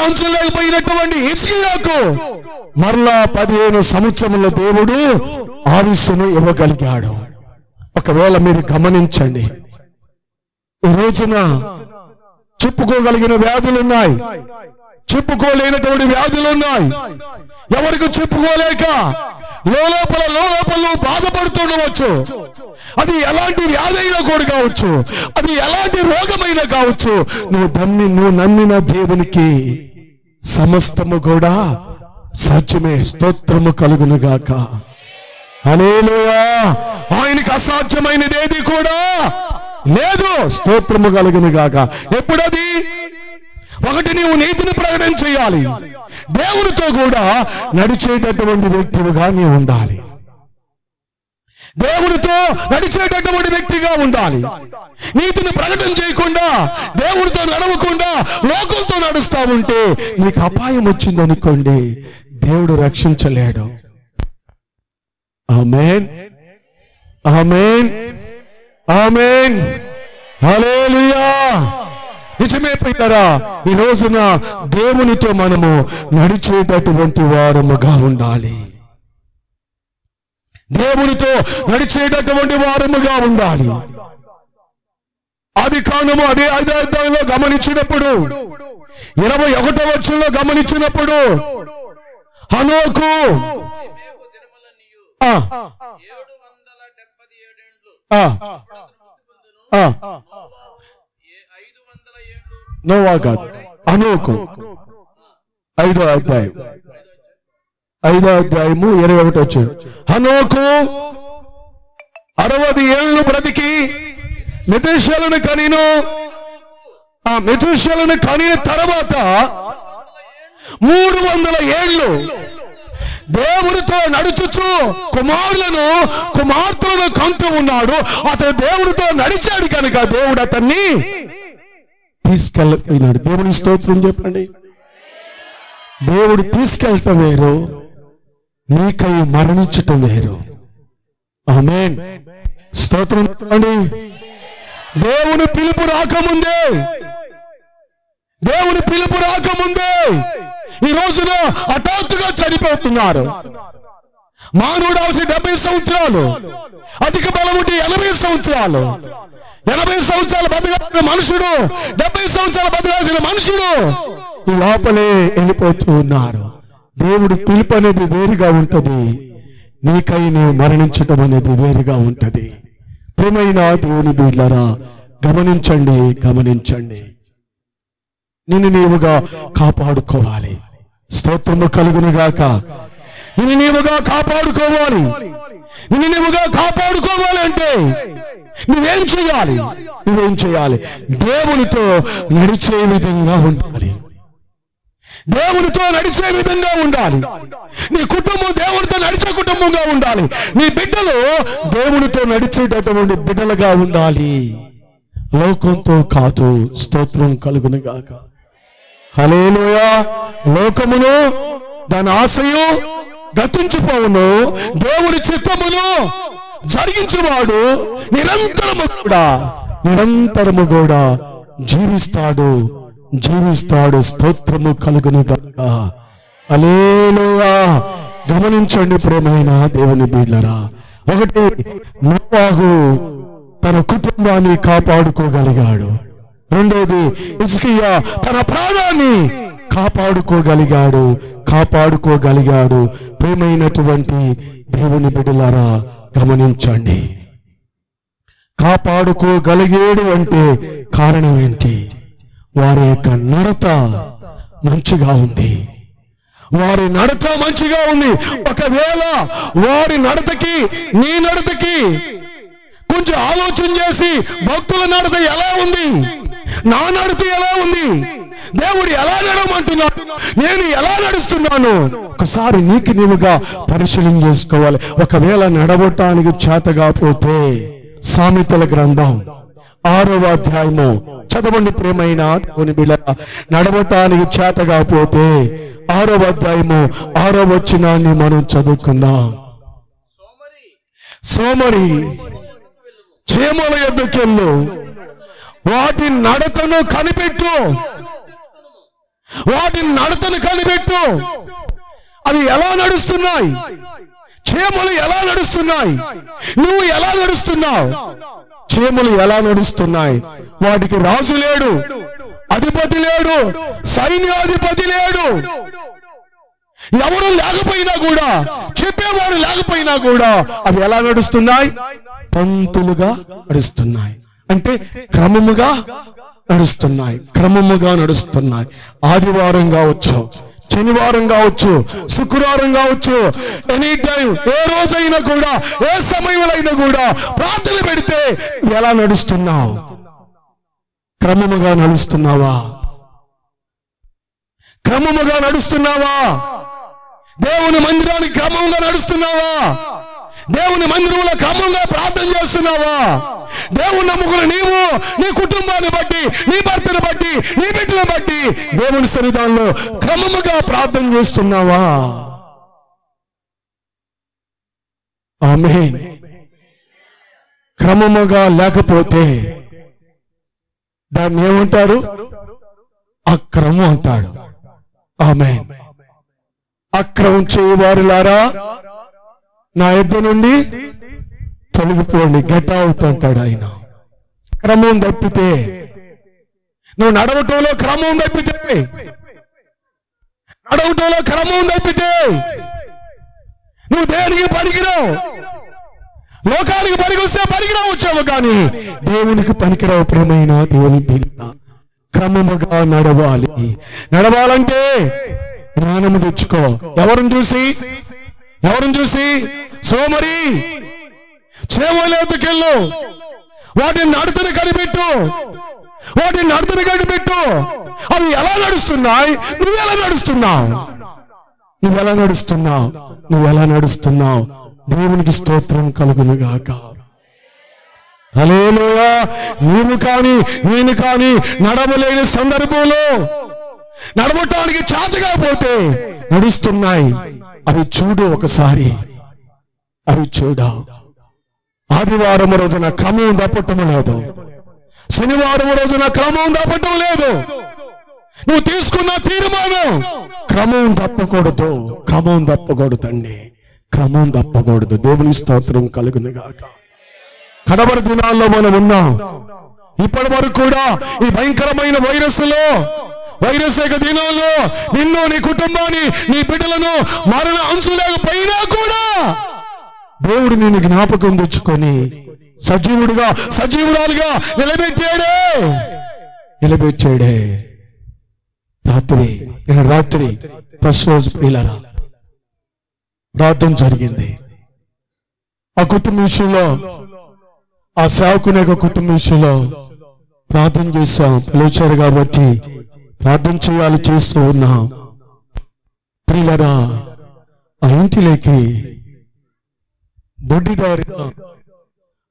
అంచులేకపోయినటువంటి హిజ్కియాకు మరలా 15 సంవత్సరంలో దేవుడు ఆయుస్సును ఇవ్వగలిగాడు. ఒకవేళ మీరు గమనించండి, ఈ రోజున చెప్పుకోగలిగిన వ్యాధులున్నాయి, చెప్పుకోలేనటువంటి వ్యాధులున్నాయి. ఎవరికి చెప్పుకోలేక లోపల బాధపడుతుండవచ్చు. అది ఎలాంటి వ్యాధి అయినా కూడా కావచ్చు, అది ఎలాంటి రోగమైనా కావచ్చు. నువ్వు నమ్మిన దేవునికి సమస్తము కూడా సాధ్యమే. స్తోత్రము కలుగునుగాక. హల్లెలూయా. ఆయనకి అసాధ్యమైనది ఏది కూడా లేదు. స్తోత్రము కలుగునుగాక. ఎప్పుడది? ఒకటి, నీవు నీతిని ప్రకటన చేయాలి, దేవునితో కూడా నడిచేటటువంటి వ్యక్తిగా నీవు ఉండాలి, దేవునితో నడిచేటటువంటి వ్యక్తిగా ఉండాలి. నీతిని ప్రకటన చేయకుండా, దేవునితో నడవకుండా లోకంతో నడుస్తా ఉంటే నీకు అపాయం వచ్చిందనుకోండి, దేవుడు రక్షించలేడు. ఆమేన్, ఆమేన్, ఆమేన్. హల్లెలూయా. నిజమే ప్రియులారా, ఈ రోజున దేవునితో మనము నడిచేటటువంటి వారముగా ఉండాలి, దేవునితో నడిచేటటువంటి వారముగా ఉండాలి. ఆదికాండము అదే 5వ అధ్యాయంలో గమనించినప్పుడు, 21వ వచనంలో గమనించినప్పుడు, హనోకు 777 నోవా కాదు, హనోకు 5వ అధ్యాయం 21 వచ్చాడు. హనోకు 60 ఏళ్ళు బ్రతికి మెతూషెలను కనిను. ఆ మెతూషెలను కనిన తర్వాత 300 ఏళ్ళు దేవుడితో నడుచుచు కుమార్తెలను కంటూ ఉన్నాడు. అతను దేవుడితో నడిచాడు కనుక దేవుడు అతన్ని తీసుకెళ్ళిపోయినాడు. దేవుని స్తోత్రం చెప్పండి. దేవుడు తీసుకెళ్ళటం వేరు, నీకై మరణించటం వేరు. ఆమేన్. స్తోత్రం చెప్పండి. దేవుని పిలుపు రాకముందే ఈ రోజున హఠాత్తుగా చనిపోతున్నారు. మానవుడు అవసరం 70 సంవత్సరాలు, అధిక బలం ఉంటే 80 సంవత్సరాలు, 80 సంవత్సరాలు బతకాల్సిన మనుషుడు, 70 సంవత్సరాలు బతకాల్సిన మనుషుడు ఈ లోపలే వెళ్ళిపోతూ ఉన్నారు. దేవుడు పిలుపు అనేది వేరుగా ఉంటది, నీకై నీవు మరణించటం అనేది వేరుగా ఉంటుంది. ప్రియమైన దేవుని బిడ్డలారా, గమనించండి. నిన్ను నీవుగా కాపాడుకోవాలి. స్తోత్రము కలుగును గాక. నిన్ను నీవుగా కాపాడుకోవాలి. నిన్ను నీవుగా కాపాడుకోవాలి అంటే నువ్వేం చేయాలి? దేవునితో నడిచే విధంగా ఉండాలి. నీ కుటుంబం దేవునితో నడిచే కుటుంబంగా ఉండాలి. నీ బిడ్డలు దేవునితో నడిచేటటువంటి బిడ్డలుగా ఉండాలి, లోకంతో కాదు. స్తోత్రం కలుగును గాక. హల్లెలూయా. లోకమును దాని ఆశయు గతించిపోవును, దేవుని చిత్తమును జరిగించేవాడు నిరంతరము కూడా జీవిస్తాడు. స్తోత్రము కలుగును గాక. హల్లెలూయా. గమనించండి ప్రియమైన దేవుని బిడ్డలారా. ఒకటి, నోవాహు తన కుటుంబాన్ని కాపాడుకోగలిగాడు. రెండోది, హిజ్కియా తన ప్రాణాన్ని కాపాడుకోగలిగాడు. ప్రియమైనటువంటి దేవుని బిడ్డలారా, గమనించండి. కాపాడుకోగలిగాడు అంటే కారణం ఏంటి? వారి యొక్క నడత మంచిగా ఉంది. ఒకవేళ వారి నడతకి నీ నడతకి కొంచెం ఆలోచన చేసి, భక్తుల నడత ఎలా ఉంది, నా నడత ఎలా ఉంది, దేవుడు ఎలా నడవమంటున్నాడు, నేను ఎలా నడుస్తున్నాను, ఒకసారి నీకు నీవుగా పరిశీలన చేసుకోవాలి. ఒకవేళ నడవటానికి చేతగాపోతే సామెతల గ్రంథం 6వ అధ్యాయము చదవండి ప్రియమైన దేవుని బిడ్డలారా. నడవటానికి చేతగాపోతే 6వ అధ్యాయము 6వ వచనాన్ని మనం చదువుకుందాం. సోమరి చీమల యొద్దకెళ్ళు, వాటి నడతను కనిపెట్టు. అవి ఎలా నడుస్తున్నాయి? చీమలు ఎలా నడుస్తున్నాయి? నువ్వు ఎలా నడుస్తున్నావు? చీమలు ఎలా నడుస్తున్నాయి? వాటికి రాజు లేడు, అధిపతి లేడు, సైన్యాధిపతి లేడు, ఎవరు లేకపోయినా కూడా, చెప్పేవారు లేకపోయినా కూడా అవి ఎలా నడుస్తున్నాయి? పంతులుగా నడుస్తున్నాయి. అంటే క్రమముగా నడుస్తున్నాయి. ఆదివారం కావచ్చు, శనివారం కావచ్చు, శుక్రవారం కావచ్చు, ఎనీ టైం, ఏ రోజైనా కూడా, ఏ సమయంలో అయినా కూడా ప్రార్థన పెడితే ఎలా నడుస్తున్నావు? క్రమముగా నడుస్తున్నావా? దేవుని మందిరానికి క్రమంగా నడుస్తున్నావా? దేవుని మందిరంలో క్రమంగా ప్రార్థన చేస్తున్నావా? దేవుని నమ్ముకున్న నీవు నీ కుటుంబాన్ని బట్టి, నీ భర్తను బట్టి, నీ బిడ్డను బట్టి దేవుని సన్నిధానంలో క్రమముగా ప్రార్థన చేస్తున్నావా? ఆమేన్. క్రమముగా లేకపోతే దాన్ని ఏమంటారు? అక్రమం అంటాడు. ఆమేన్. అక్రమం చేయవారులారా, నా యొద్ద నుండి తొలగిపోండి, గెట్ అవుట్ అంటాడు ఆయన. క్రమం తప్పితే, నువ్వు నడవటంలో క్రమం తప్పితే, నువ్వు దేనికి పనికిరావు. లోకానికి పనికొస్తే పనికిరావచ్చావు, కానీ దేవునికి పనికిరావు. ప్రియమైన దేవుని బిడ్డ, క్రమముగా నడవాలంటే జ్ఞానము తెచ్చుకో. ఎవరిని చూసి? సోమరి చేవలేదుకెళ్ళు, వాటిని నడతను కనిపెట్టు. అవి ఎలా నడుస్తున్నాయి? నువ్వెలా నడుస్తున్నావు? దేవునికి స్తోత్రం కలుగును గాక. హల్లెలూయా. నేను కానీ నడవలేని సందర్భంలో, నడవటానికి చేతగాపోతే నడుస్తున్నాయి. అవి చూడు ఒకసారి. ఆదివారం రోజున క్రమం తప్పటం లేదు, శనివారం రోజున క్రమం తప్పటం లేదు. నువ్వు తీసుకున్న తీర్మానం క్రమం తప్పకూడదండి. క్రమం తప్పకూడదు. దేవుని స్తోత్రం కలుగును గాక. కడవరి దినాల్లో మనం ఉన్నాం. ఇప్పటి వరకు కూడా ఈ భయంకరమైన వైరస్ దినాల్లో నిన్ను, నీ కుటుంబాన్ని, నీ బిడ్డలను మరణ అంచులేకపోయినా కూడా దేవుడు నిన్ను జ్ఞాపకం తెచ్చుకొని సజీవురాలుగా నిలబెట్టాడే. రాత్రి ఫస్ట్ రోజు ప్రియులారా ప్రార్థన జరిగింది. ఆ కుటుంబ విషయంలో, ఆ సేవకుని యొక్క కుటుంబ విషయంలో ప్రార్థన చేశాం. పిలిచారు కాబట్టి ప్రార్థన చేయాలి, చేస్తూ ఉన్నాం. ప్రియులారా, ఆ ఇంటిలోకి దొడ్డిదారిగా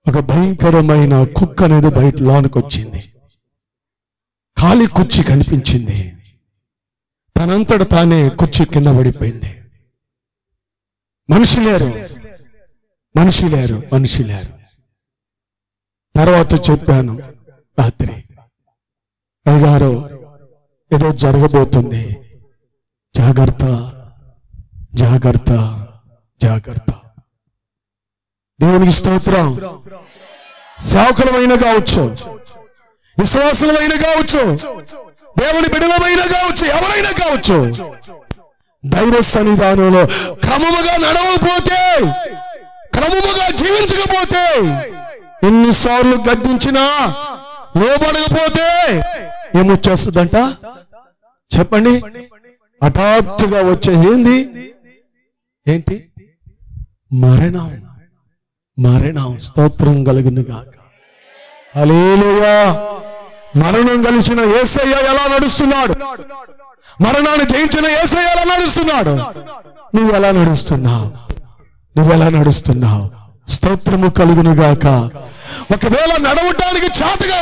ఒక భయంకరమైన కుక్క అనేది బయట లోనికి వచ్చింది. ఖాళీ కుర్చీ కనిపించింది. తనంతట తానే కుర్చీ కింద పడిపోయింది. మనిషి లేరు. తర్వాత చెప్పాను రాత్రి, అయ్యగారు ఏదో జరగబోతుంది, జాగ్రత్త. దేవునికి స్తోత్రం. సేవకులమైన కావచ్చు, విశ్వాసులమైన కావచ్చు, దేవుని బిడ్డలమైన కావచ్చు, ఎవరైనా కావచ్చు, దైవ సన్నిధానంలో క్రమముగా నడవకపోతే, క్రమముగా జీవించకపోతే, ఎన్నిసార్లు గద్దించినా లోబడకపోతే ఏమొచ్చేస్తుందంట చెప్పండి? హఠాత్తుగా వచ్చేది ఏంటి? మరణం. స్తోత్రం కలుగును గాక. హల్లెలూయా. మరణం కలిసిన యేసయ్య ఎలా నడుస్తున్నాడు? మరణాన్ని జయించిన యేసయ్య ఎలా నడుస్తున్నాడు? నువ్వు ఎలా నడుస్తున్నావు? స్తోత్రము కలుగును గాక. ఒకవేళ నడవటానికి చేతగా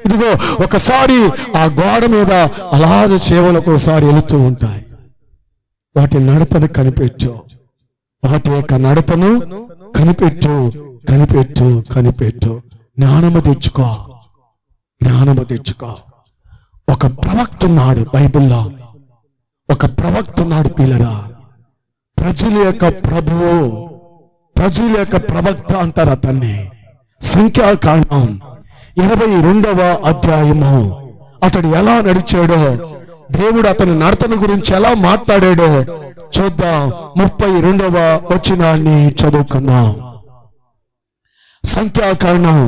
ఇదిగో ఒకసారి ఆ గోడ మీద అలాగ సేవలకు ఒకసారి వెళుతూ ఉంటాయి. వాటి నడతను కనిపెట్టు, వాటి యొక్క నడతను కనిపెట్టు. జ్ఞానము తెచ్చుకో. ఒక ప్రవక్త ఉన్నాడు బైబిల్లో, ఒక ప్రవక్త ఉన్నాడు పిల్లరా. ప్రజల యొక్క ప్రభువు, ప్రజల యొక్క ప్రవక్త అంటారు అతన్ని. సంఖ్యాకాండం 22వ అధ్యాయము. అతడు ఎలా నడిచాడో, దేవుడు అతని నడతను గురించి ఎలా మాట్లాడాడో చూద్దాం. 32వ వచనాన్ని చదువుకున్నాం. సంఖ్యాకాండము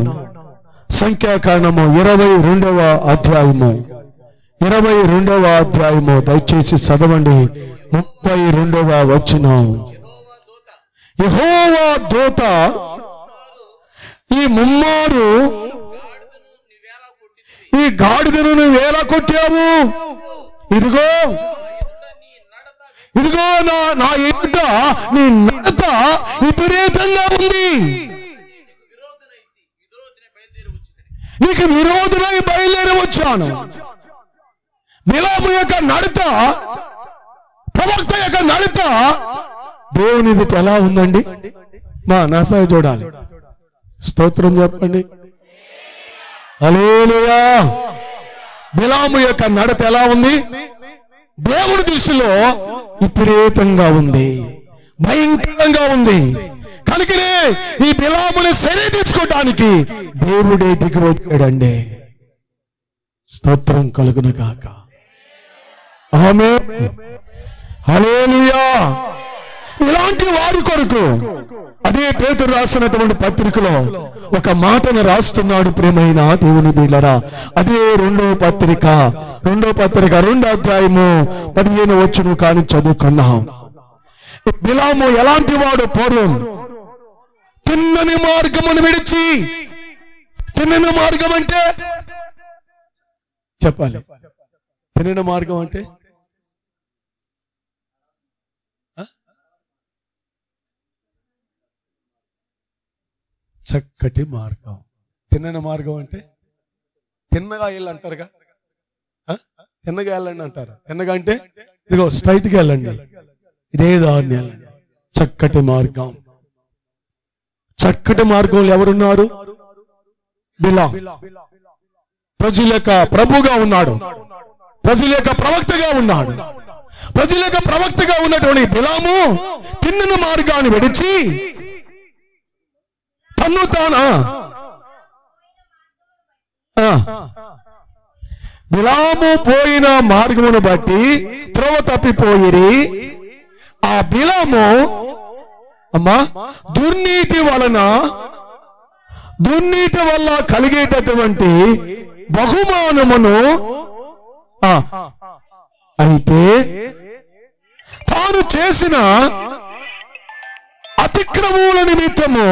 22వ అధ్యాయము దయచేసి చదవండి. 32వ వచనం. యెహోవా దూత ఈ ముమ్మారు ఈ గాడిదను నువ్వు ఎలా కొట్టావు? ఇదిగో నా ఎదుట నీ నడత విపరీతంగా ఉంది. నీకు విరోధులై బయలుదేరి వచ్చాను. బిలాము యొక్క నడత, ప్రవక్త యొక్క నడత దేవుని ఎదుట ఎలా ఉందండి? నాసాయ చూడాలి. స్తోత్రం చెప్పండి. హల్లెలూయా. బిలాము యొక్క నడత ఎలా ఉంది? దేవుని దృష్టిలో విపరీతంగా ఉంది, భయంకరంగా ఉంది. కనుకనే ఈ బిలాముని సరి తీసుకోవడానికి దేవుడే దిగి వచ్చాడండి. స్తోత్రం కలుగును గాక. ఆమేన్. హల్లెలూయా. ఇలాంటి వారి కొరకు అదే పేతురు రాసినటువంటి పత్రికలో ఒక మాటను రాస్తున్నాడు. ప్రేమైన దేవుని బిడ్డలారా, అదే రెండో పత్రిక 2వ అధ్యాయము 15వ వచనం కానీ చదువుకున్నాం. బిలాము ఎలాంటి వాడు? పూర్వం తిన్నని మార్గమును విడిచి, తిన్నని మార్గం అంటే చెప్పాలి. తిన్నని మార్గం అంటే చక్కటి మార్గం. తిన్నని మార్గం అంటే తిన్నగా వెళ్ళి అంటారుగా, తిన్నగా వెళ్ళండి అంటారు. తిన్నగా అంటే ఇదిగో స్ట్రైట్గా వెళ్ళండి, ఇదే దారిని వెళ్ళండి. చక్కటి మార్గం. చక్కటి మార్గంలో ఎవరున్నారు? బిలాం. ప్రజల యొక్క ప్రభుగా ఉన్నాడు, ప్రజల యొక్క ప్రవక్తగా ఉన్నాడు. ప్రజల యొక్క ప్రవక్తగా ఉన్నటువంటి బిలాము తిన్నని మార్గాన్ని విడిచి తన్ను తానా బిలాము పోయిన మార్గమును బట్టి త్రోవ తప్పిపోయిరి. ఆ బిలాము అమ్మా, దుర్నీతి వల్ల కలిగేటటువంటి బహుమానమును అయితే తాను చేసిన అతిక్రమముల నిమిత్తము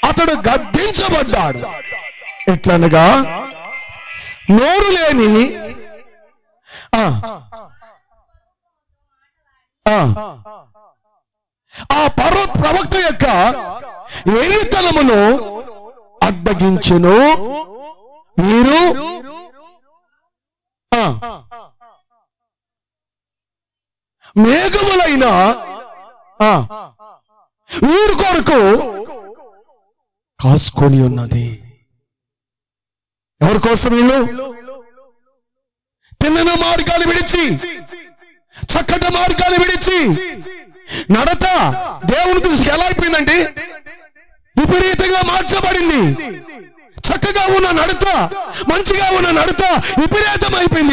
అతడు గద్దించబడ్డాడు. ఎట్లనగా నోరు లేని ఆ ప్రవక్త యొక్క వెర్రితనమును అడ్డగించెను. మీరు మేఘములైన ఊరు కొరకు కాసుకొని ఉన్నది. ఎవరి కోసం? వీళ్ళు తిన్నన మార్గాలు విడిచి, చక్కటి మార్గాలు విడిచి నడత దేవుని దృష్టికి ఎలా అయిపోయిందండి? విపరీతంగా మార్చబడింది. చక్కగా ఉన్న నడత, మంచిగా ఉన్న నడత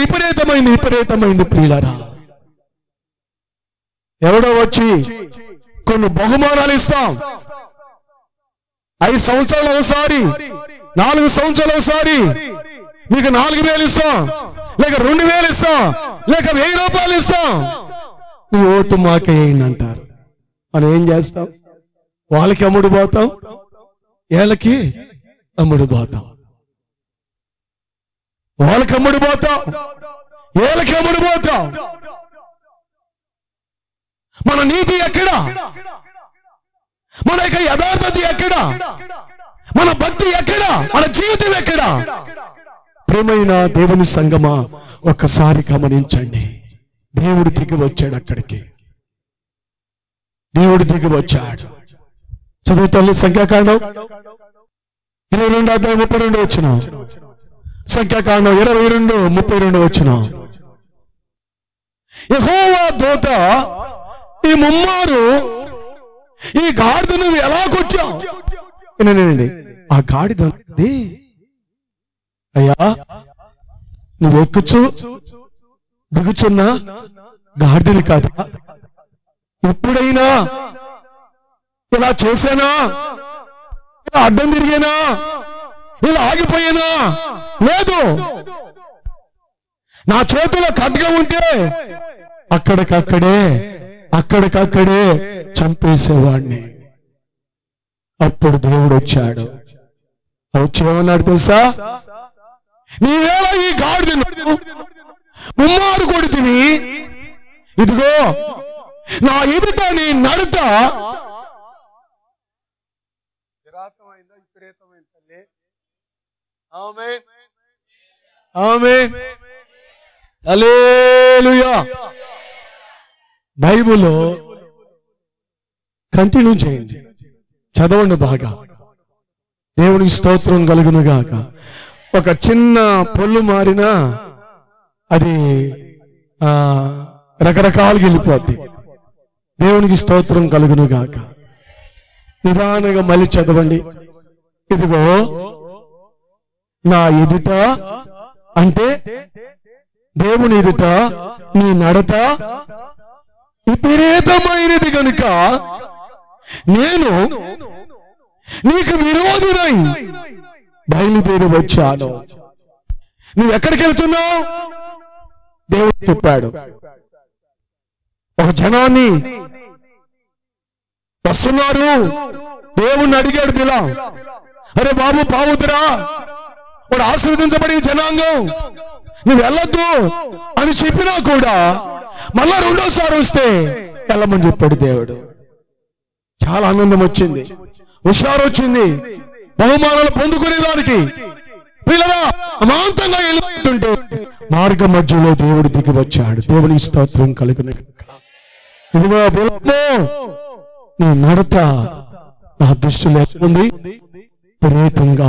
విపరీతమైంది ప్రియులారా. ఎవడో వచ్చి కొన్ని బహుమానాలు ఇస్తాం, 5 సంవత్సరాలు ఒకసారి, 4 సంవత్సరాలు ఒకసారి మీకు 4,000 ఇస్తాం, లేక 2,000 ఇస్తాం, లేక 1,000 రూపాయలు ఇస్తాం, నీ ఓటు మాకేయండి అంటారు. మనం ఏం చేస్తాం? వాళ్ళకి అమ్ముడు పోతాం, వీళ్ళకి అమ్ముడు పోతాం. వాళ్ళకి అమ్ముడు పోతాం, వీళ్ళకి అమ్ముడు పోతాం. మన నీతి ఎక్కడ? మన యొక్క యథార్థత ఎక్కడ? మన భక్తి ఎక్కడ? మన జీవితం ఎక్కడ? ప్రేమైన దేవుని సంగమా, ఒక్కసారి గమనించండి. దేవుడు దిగి వచ్చాడు. అక్కడికి దేవుడు దిగి వచ్చాడు. చదువుతాను సంఖ్యాకాండం 22:32 వచ్చిన, సంఖ్యాకాండం 22:32 వచ్చిన. యెహోవా దూత ఈ ముమ్మారు ఈ గాడిద నువ్వు ఎలా కూర్చావు? ఆ గాడిద అయ్యా, నువ్వు ఎక్కుచు దిగుచున్నా గాడిదని కాదు. ఎప్పుడైనా ఇలా చేశానా? ఇలా అడ్డం తిరిగానా? ఇలా ఆగిపోయానా? లేదు. నా చేతిలో ఖడ్గం ఉంటే అక్కడికక్కడే చంపేసేవాడిని. అప్పుడు దేవుడు వచ్చాడు. వచ్చేమన్నాడు తెలుసా? నీవేళ ఈ గాడిదను ముమ్మారు కొడితివి, ఇదిగో నా ఎదుట నీ నడత హల్లెలూయా. బైబిల్లో కంటిన్యూ చేయండి, చదవండి బాగా. దేవునికి స్తోత్రం కలుగును గాక. ఒక చిన్న పొల్లు మారినా అది రకరకాలుగా వెళ్ళిపోద్ది. దేవునికి స్తోత్రం కలుగును గాక. నిదానంగా మళ్ళీ చదవండి. ఇదిగో నా ఎదుట అంటే దేవుని ఎదుట నీ నడత విపరీతమైనది కనుక నేను నీకు విరోధునై బయలుదేరి వచ్చాను. నువ్వు ఎక్కడికి వెళ్తున్నావు? దేవుడు చెప్పాడు. ఒక జనాన్ని వస్తున్నారు, దేవుణ్ణి అడిగాడు బిలా, అరే బాబు పావుతురా, వాడు ఆశీర్వదించబడిన జనాంగం, నువ్వు వెళ్ళొద్దు అని చెప్పినా కూడా మళ్ళా 2వ వస్తే వెళ్ళమని చెప్పాడు దేవుడు. చాలా ఆనందం వచ్చింది, హుషారు వచ్చింది, బహుమానాలు పొందుకునేదానికి. పిల్లరా అమాంతంగా వెళ్ళుతుంటే మార్గ మధ్యలో దేవుడు దిగి వచ్చాడు. దేవుని స్తోత్రం కలుగును గాక. ఇదిగో బిలాము, నీ నడత నా దృష్టిలో ఉంది, విపరీతంగా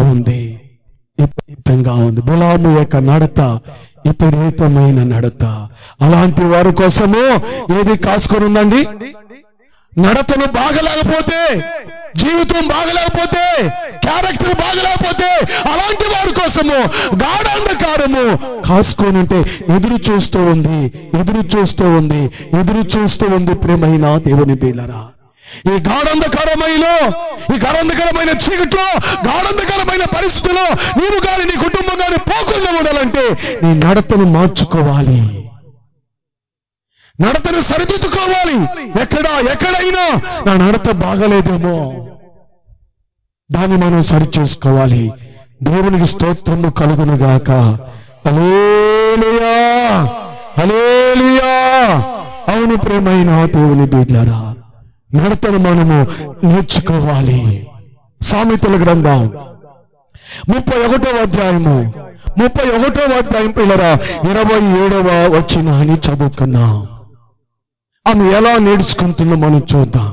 ఉంది. బిలాము యొక్క నడత విపరీతమైన నడత. అలాంటి వారి కోసము ఏది కాసుకొని ఉందండి? నడతను బాగలేకపోతే, జీవితం బాగలేకపోతే, క్యారెక్టర్ బాగలేకపోతే అలాంటి వారి కోసము గాఢాంధకారము కాసుకొని ఉంటే ఎదురు చూస్తూ ఉంది. ప్రియమైన దేవుని బిడ్డలారా, ఈ గాఢంధకరమైన చీకట్లో, గాఢంధకరమైన పరిస్థితుల్లో నీవు కానీ నీ కుటుంబం కానీ పోకుండా ఉండాలంటే నీ నడతను మార్చుకోవాలి, నడతను సరిదిద్దుకోవాలి. ఎక్కడైనా నా నడత బాగలేదేమో దాన్ని మనం సరి చేసుకోవాలి. దేవునికి స్తోత్రము కలుగును గాక. హల్లెలూయా, హల్లెలూయా. అవును ప్రియమైన దేవుని బిడ్డలారా, నడతను మనము నేర్చుకోవాలి. సామెతల గ్రంథం 31వ అధ్యాయము 31వ అధ్యాయం పిల్లరా 27వ వచనాన్ని చదువుకున్నాం. ఆమె ఎలా నేర్చుకుంటుందో మనం చూద్దాం.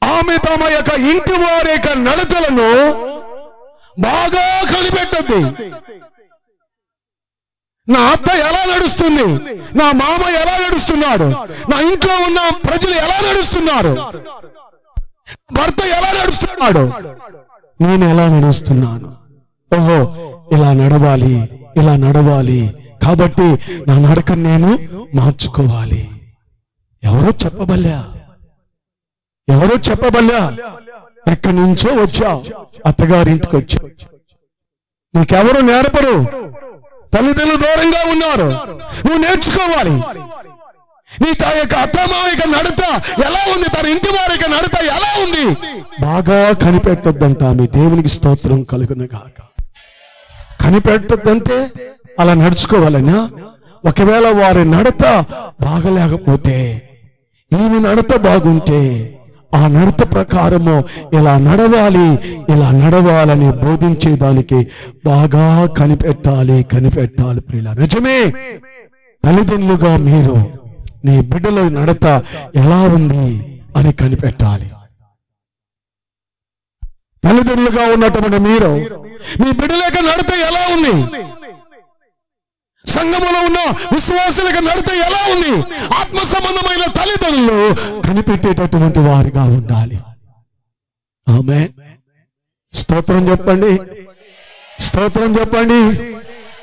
ఆమె తమ యొక్క ఇంటి వారి యొక్క నడతలను బాగా కనిపెట్టద్ది. నా అత్త ఎలా నడుస్తుంది, నా మామ ఎలా నడుస్తున్నాడు, నా ఇంట్లో ఉన్న ప్రజలు ఎలా నడుస్తున్నారు, భర్త ఎలా నడుస్తున్నాడు, నేను ఎలా నడుస్తున్నాను. ఓహో, ఇలా నడవాలి కాబట్టి నా నడకను నేను మార్చుకోవాలి. ఎవరో చెప్పబల్లా ఎక్కడి నుంచో వచ్చావు, అత్తగారింటికి వచ్చావు, నీకెవరు నేర్పరు, తల్లిదండ్రులు దూరంగా ఉన్నారు, నువ్వు నేర్చుకోవాలి. నీ యొక్క అత్తమామ యొక్క నడత ఎలా ఉంది, తన ఇంటి వారి యొక్క నడత ఎలా ఉంది బాగా కనిపెట్టొద్దంట. మీ దేవునికి స్తోత్రం కలుగును గాక. కనిపెట్టొద్దంటే అలా నడుచుకోవాలన్నా. ఒకవేళ వారి నడత బాగలేకపోతే ఈమె నడత బాగుంటే ఆ నడత ప్రకారము ఇలా నడవాలని బోధించేదానికి బాగా కనిపెట్టాలి ప్రియుల. నిజమే, తల్లిదండ్రులుగా మీరు నీ బిడ్డల నడత ఎలా ఉంది అని కనిపెట్టాలి. తల్లిదండ్రులుగా ఉన్నటువంటి మీరు మీ బిడ్డల యొక్క నడత ఎలా ఉంది, సంఘములో ఉన్న విశ్వాసుల యొక్క నడత ఎలా ఉంది, ఆత్మ సంబంధమైన తల్లిదండ్రులు కనిపెట్టేటటువంటి వారిగా ఉండాలి. ఆమేన్. స్తోత్రం చెప్పండి.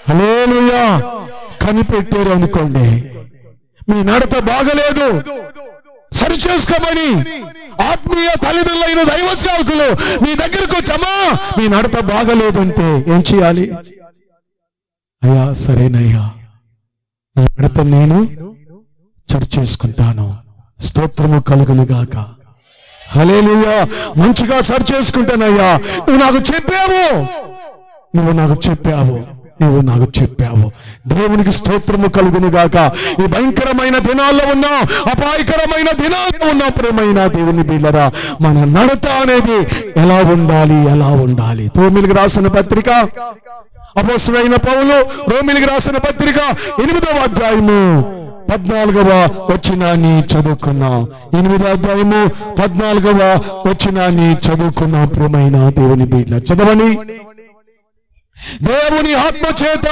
హల్లెలూయా. కనిపెట్టారు అనుకోండి, మీ నడత బాగలేదు, సరి చేసుకోమని ఆత్మీయ తల్లిదండ్రులైన దైవ సేవకులు మీ దగ్గరకు వచ్చామా, మీ నడత బాగలేదంటే ఏం చేయాలి? అయ్యా సరేనయ్యా, నా నడత నేను సరి చేసుకుంటాను. స్తోత్రము కలుగును గాక. హల్లెలూయా. మంచిగా సరి చేసుకుంటానయ్యా, నువ్వు నాకు చెప్పావు. దేవునికి స్తోత్రము కలుగును గాక. ఈ భయంకరమైన దినాల్లో ఉన్నాం, అపాయకరమైన దినాల్లో ఉన్నాం ప్రియమైన దేవుని బిడ్డలారా. మన నడత అనేది ఎలా ఉండాలి. రోమీయులకు రాసిన పత్రిక, అపోస్తలుడైన పౌలు రోమీయులకు రాసిన పత్రిక 8వ అధ్యాయము 14వ వచనాన్ని చదువుకున్నాం. 8వ అధ్యాయము 14వ వచనాన్ని చదువుకున్నాం ప్రియమైన దేవుని బిడ్డలారా. చదవండి. దేవుని ఆత్మ చేత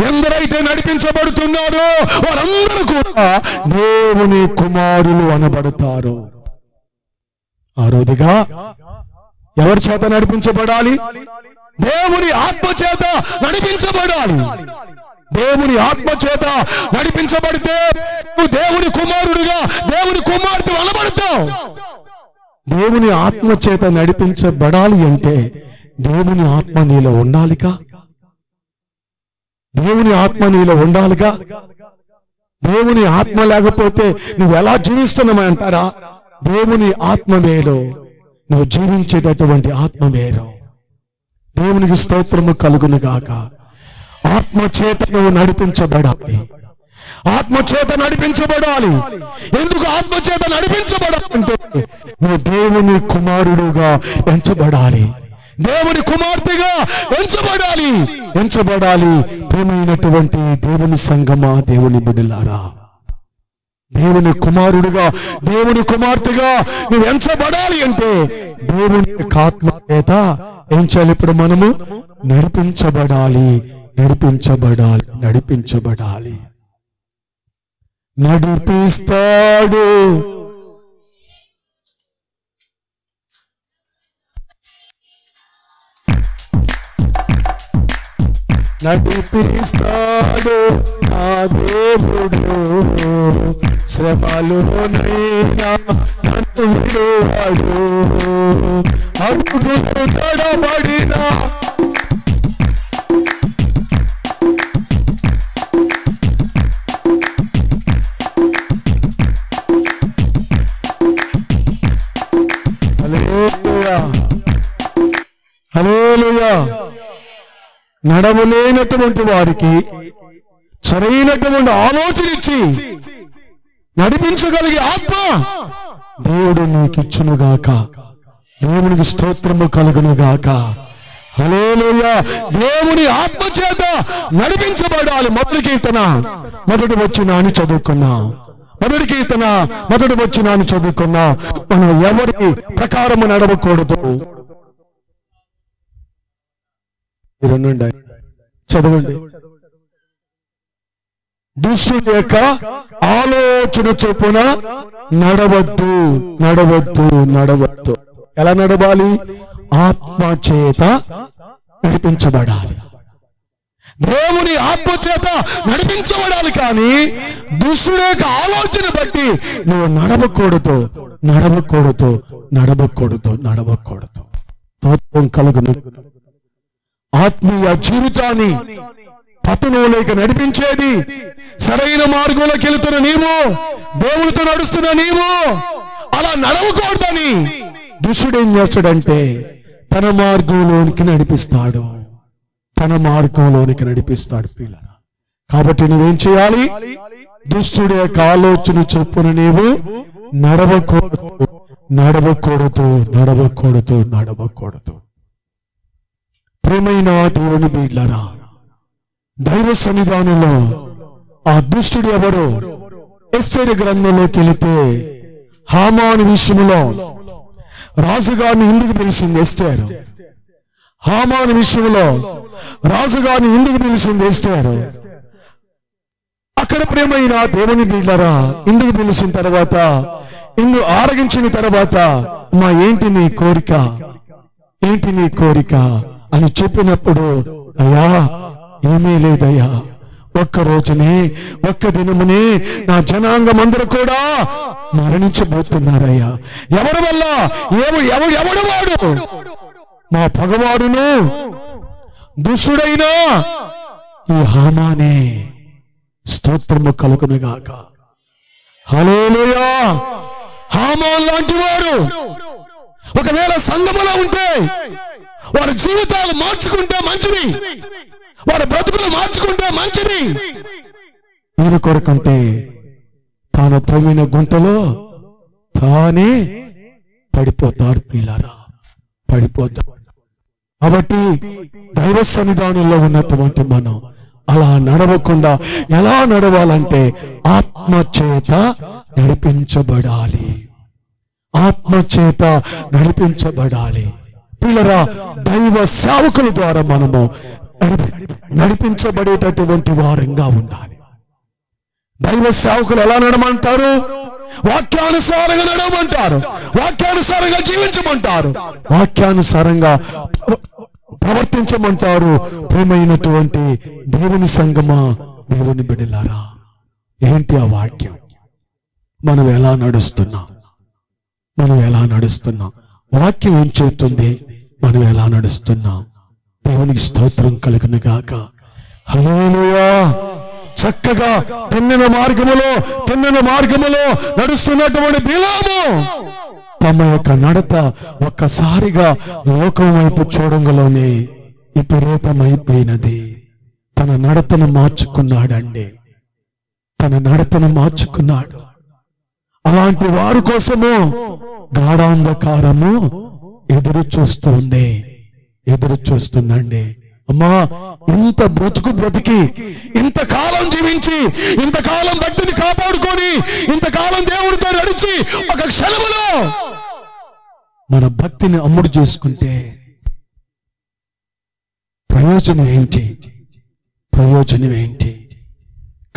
ఎందరైతే నడిపించబడుతున్నారో వారందరూ కూడా దేవుని కుమారులు అనబడతారు. ఆరోదిగా ఎవరి చేత నడిపించబడాలి? దేవుని ఆత్మ చేత నడిపించబడాలి. దేవుని ఆత్మ చేత నడిపించబడితే నువ్వు దేవుని కుమారుడిగా, దేవుని కుమార్తె అనబడతావు. దేవుని ఆత్మ చేత నడిపించబడాలి అంటే దేవుని ఆత్మ నీలో ఉండాలిగా. దేవుని ఆత్మ లేకపోతే నువ్వు ఎలా జీవిస్తున్నావు అంటారా? దేవుని ఆత్మ వేరు, నువ్వు జీవించేటటువంటి ఆత్మ వేరు. దేవునికి స్తోత్రము కలుగును గాక. ఆత్మ చేత నువ్వు నడిపించబడాలి. ఎందుకు ఆత్మ చేత నడిపించబడాలంటే నువ్వు దేవుని కుమారుడుగా ఎంచబడాలి, దేవుని కుమార్తెగా ఎంచబడాలి. ప్రియమైనటువంటి దేవుని సంగమా, దేవుని బిడ్డలారా, దేవుని కుమారుడుగా, దేవుని కుమార్తెగా నువ్వు ఎంచబడాలి అంటే దేవుని ఆత్మ చేత ఏం చేయాలి? ఇప్పుడు మనము నడిపించబడాలి. నడిపిస్తాడు నడిపిస్తాడు నా దేవుడు, శ్రమలోనైనా నన్ను విడువాడు. అడుగులు తడబడినా హల్లెలూయా. నడవలేనటువంటి వారికి సరైనటువంటి ఆలోచన ఇచ్చి నడిపించగలిగే ఆత్మ దేవుడు నీకు ఇచ్చునుగాక. దేవునికి స్తోత్రము కలుగునుగాక. హల్లెలూయా. దేవుని ఆత్మ చేత నడిపించబడాలి. మొదటి కీర్తన మొదటి వచనాన్ని చదువుకున్నా. మొదటి కీర్తన మొదటి వచనాన్ని చదువుకున్నా. మనం ఎవరి ప్రకారము నడవకూడదు. చదవండి. దుష్టుడి యొక్క ఆలోచన చొప్పున నడవద్దు, నడవద్దు, నడవద్దు. ఎలా నడవాలి? ఆత్మ చేత నడిపించబడాలి. దేవుని ఆత్మ చేత నడిపించబడాలి. కానీ దుష్టుడి యొక్క ఆలోచన బట్టి నువ్వు నడవకూడదు, నడవకూడదు, నడవకూడదు, నడవకూడదు. తత్వం కలుగును. ఆత్మీయ జీవితాన్ని పతనంలోకి నడిపించేది సరైన మార్గంలోకి వెళుతున్న నీవు, దేవుడితో నడుస్తున్న నీవు అలా నడవకూడదని దుష్టుడు ఏం చేస్తాడంటే తన మార్గంలోనికి నడిపిస్తాడు, తన మార్గంలోనికి నడిపిస్తాడు పిల్లరా. కాబట్టి నువ్వేం చేయాలి? దుష్టుడి యొక్క ఆలోచన చొప్పున నీవు నడవకూడదు, నడవకూడదు, నడవకూడదు, నడవకూడదు. ప్రేమైన దేవుని బిడ్డలారా, దైవ సన్నిధానంలో ఆ దుష్టుడు ఎవరు? ఎస్తేరు గ్రంథంలోకి వెళితే హామాను విషయంలో రాజుగారిని ఎందుకు పిలిచింది ఎస్తేరు? హామాను విషయంలో రాజుగారిని ఎందుకు పిలిచింది ఎస్తేరు? అక్కడ ప్రేమైన దేవుని బిడ్డలారా, ఎందుకు పిలిచిన తర్వాత, ఇందు ఆరగించిన తర్వాత, మా ఏంటి నీ కోరిక, ఏంటి నీ కోరిక అని చెప్పినప్పుడు, అయ్యా ఏమీ లేదయ్యా, ఒక్క రోజునే ఒక్క దినమునే నా జనాంగం అందరూ కూడా మరణించబోతున్నారయ్యా. ఎవరి వల్ల? ఎవడు వాడు? మా పగవాడును దుష్టుడైనా ఈ హామానే. స్తోత్రము కలుగునుగాక. హల్లెలూయా. హామాన్ లాంటి వారు ఒకవేళ సంఘములో ఉంటే వారి జీవితాలు మార్చుకుంటే మంచిది, వారి బ్రతుకులు మార్చుకుంటే మంచిది. దీని కొరకంటే తాను తవ్విన గుంటలో తానే పడిపోతారు పిల్లరా, పడిపోతారు. కాబట్టి దైవ సన్నిధానంలో ఉన్నటువంటి మనం అలా నడవకుండా ఎలా నడవాలంటే ఆత్మ చేత నడిపించబడాలి, ఆత్మ చేత నడిపించబడాలి. పిల్లరా, దైవ సేవకుల ద్వారా మనము నడిపించబడేటటువంటి వారంగా ఉండాలి. దైవ సేవకులు ఎలా నడమంటారు? వాక్యానుసారంగా నడవమంటారు, వాక్యానుసారంగా జీవించమంటారు, వాక్యానుసారంగా ప్రవర్తించమంటారు. ప్రియమైనటువంటి దేవుని సంగమా, దేవుని బిడ్డలారా, ఏంటి ఆ వాక్యం? మనం ఎలా నడుస్తున్నాం? మనం ఎలా నడుస్తున్నాం? వాక్యం ఏం చెబుతుంది? మనం ఎలా నడుస్తున్నాం? దేవునికి స్తోత్రం కలుగునుగాక. హల్లెలూయా. చక్కగా తిన్నన మార్గములో నడుస్తున్నటువంటి బిలాము తమ యొక్క నడత ఒక్కసారిగా లోకం వైపు చూడంగలోనే విపరీతమైపోయినది. తన నడతను మార్చుకున్నాడండి, తన నడతను మార్చుకున్నాడు. అలాంటి వారి కోసము గాఢాంధకారము ఎదురు చూస్తుందండి. అమ్మా, ఇంత బ్రతికి ఇంతకాలం జీవించి, ఇంతకాలం భక్తిని కాపాడుకొని, ఇంతకాలం దేవుడితో నడిచి ఒక క్షణములో మన భక్తిని అమ్ముడు చేసుకుంటే ప్రయోజనం ఏంటి?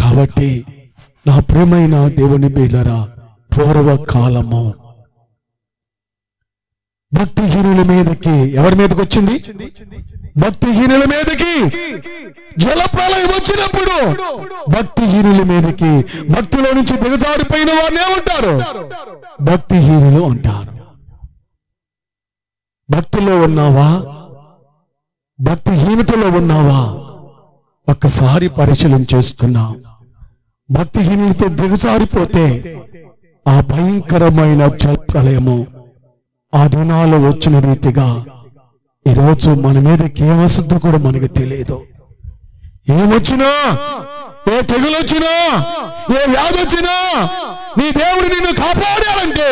కాబట్టి నా ప్రియమైన దేవుని బిడ్డలారా, పూర్వకాలము భక్తిహీనుల మీదకి ఎవరి మీదకి వచ్చింది? భక్తిహీనుల మీదకి జలప్రళయం వచ్చినప్పుడు భక్తిహీనుల మీదకి భక్తిలో నుంచి దిగజారిపోయిన వారిని ఏమంటారు? భక్తిహీనులు అంటారు. భక్తిలో ఉన్నావా? భక్తిహీనతలో ఉన్నావా? ఒక్కసారి పరిశీలన చేసుకున్నాం. భక్తిహీనులతో దిగజారిపోతే ఆ భయంకరమైన జలప్రళయము ఆ దినాలు వచ్చిన రీతిగా ఈరోజు మన మీదకి ఏమొస్తుందో కూడా మనకు తెలియదు. ఏమొచ్చినా, ఏ తెగులు వచ్చినా, ఏ వ్యాధి వచ్చినా నీ దేవుడు నిన్ను కాపాడాలంటే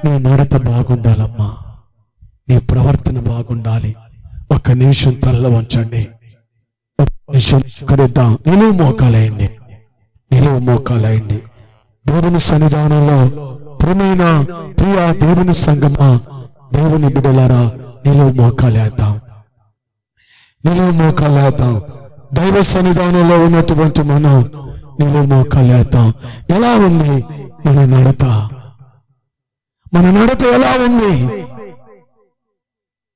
నీ నడత బాగుండాలమ్మా, నీ ప్రవర్తన బాగుండాలి. ఒక్క నిమిషం తలలో వంచండి, ఒక్క నిమిషం కరిద్దాం. నిలువు మోకాలేయండి, నిలువు మోకాలేయండి. దేవుని సన్నిధానంలో ప్రియ దేవుని సంగమా, దేవుని బిడ్డలారా, నిలువు మోకాలేద్దాం, నిలువు మోకాలేద్దాం. దైవ సన్నిధానంలో ఉన్నటువంటి మనం నిలువు మోకాలేద్దాం. ఎలా ఉంది మన నడత? మన నడత ఎలా ఉంది?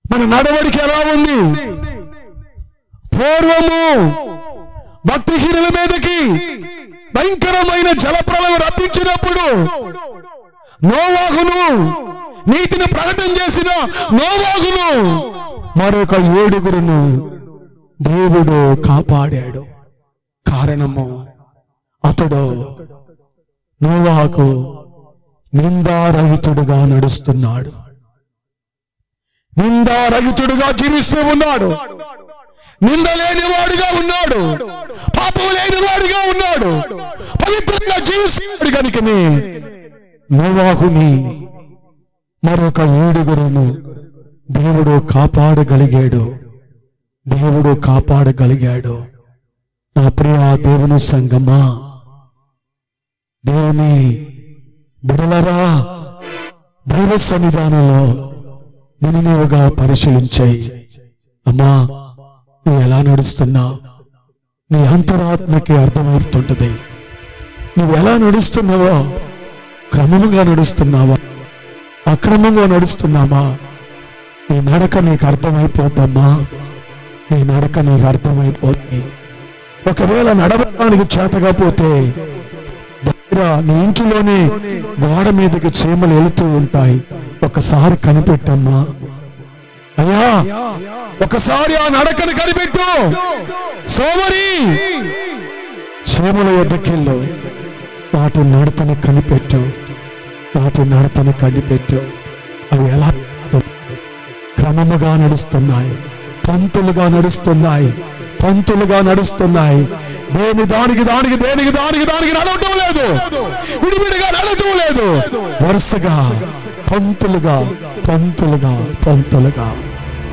మన నడవడికి ఎలా ఉంది? పూర్వము భక్తిహీనుల మీదకి భయంకరమైన జలప్రళయం రప్పించినప్పుడు నోవాహును, నీతిని ప్రకటన చేసిన నోవాహును, మరొక 7 దేవుడు కాపాడాడు. కారణము అతడు నోవాహు నిందారహితుడుగా నడుస్తున్నాడు, నిందారహితుడుగా జీవిస్తూ ఉన్నాడు, నింద లేనివాడుగా ఉన్నాడు, పాపం లేనివాడుగా ఉన్నాడు, పవిత్రంగా జీవిస్తున్నాడు. కనుకనే నోవాహుని మరొక 7 దేవుడు కాపాడగలిగాడు, దేవుడు కాపాడగలిగాడు. నా ప్రియ దేవుని సంగమా, దేవుని బిడలరా, దైవ సన్నిధానంలో నేను నీవుగా పరిశీలించాయి. అమ్మా, నువ్వు ఎలా నడుస్తున్నావు? నీ అంతరాత్మకి అర్థమవుతుంటది. నువ్వు ఎలా నడుస్తున్నావో, క్రమంగా నడుస్తున్నావా, అక్రమంగా నడుస్తున్నావా? నీ నడక నీకు అర్థమైపోద్దమ్మా, నీ నడక నీకు అర్థమైపోద్ది. ఒకవేళ నడవడానికి చేతకపోతే నీ ఇంటిలోనే గోడ మీదకి చీమలు వెళుతూ ఉంటాయి. ఒకసారి కనిపెట్టమ్మా అయ్యా, ఒకసారి ఆ నడకను కనిపెట్టు. సోమరి చీమల యొద్దకెళ్ళు, వాటి నడతను కనిపెట్టు, వాటి నడతను కనిపెట్టు. అవి ఎలా క్రమముగా నడుస్తున్నాయి, పంతులుగా నడుస్తున్నాయి, పంతులుగా నడుస్తున్నాయి. దానికి నడవటం లేదు, విడివిడిగా నడవటం లేదు, వరుసగా పంతులుగా పంతులుగా పంతులుగా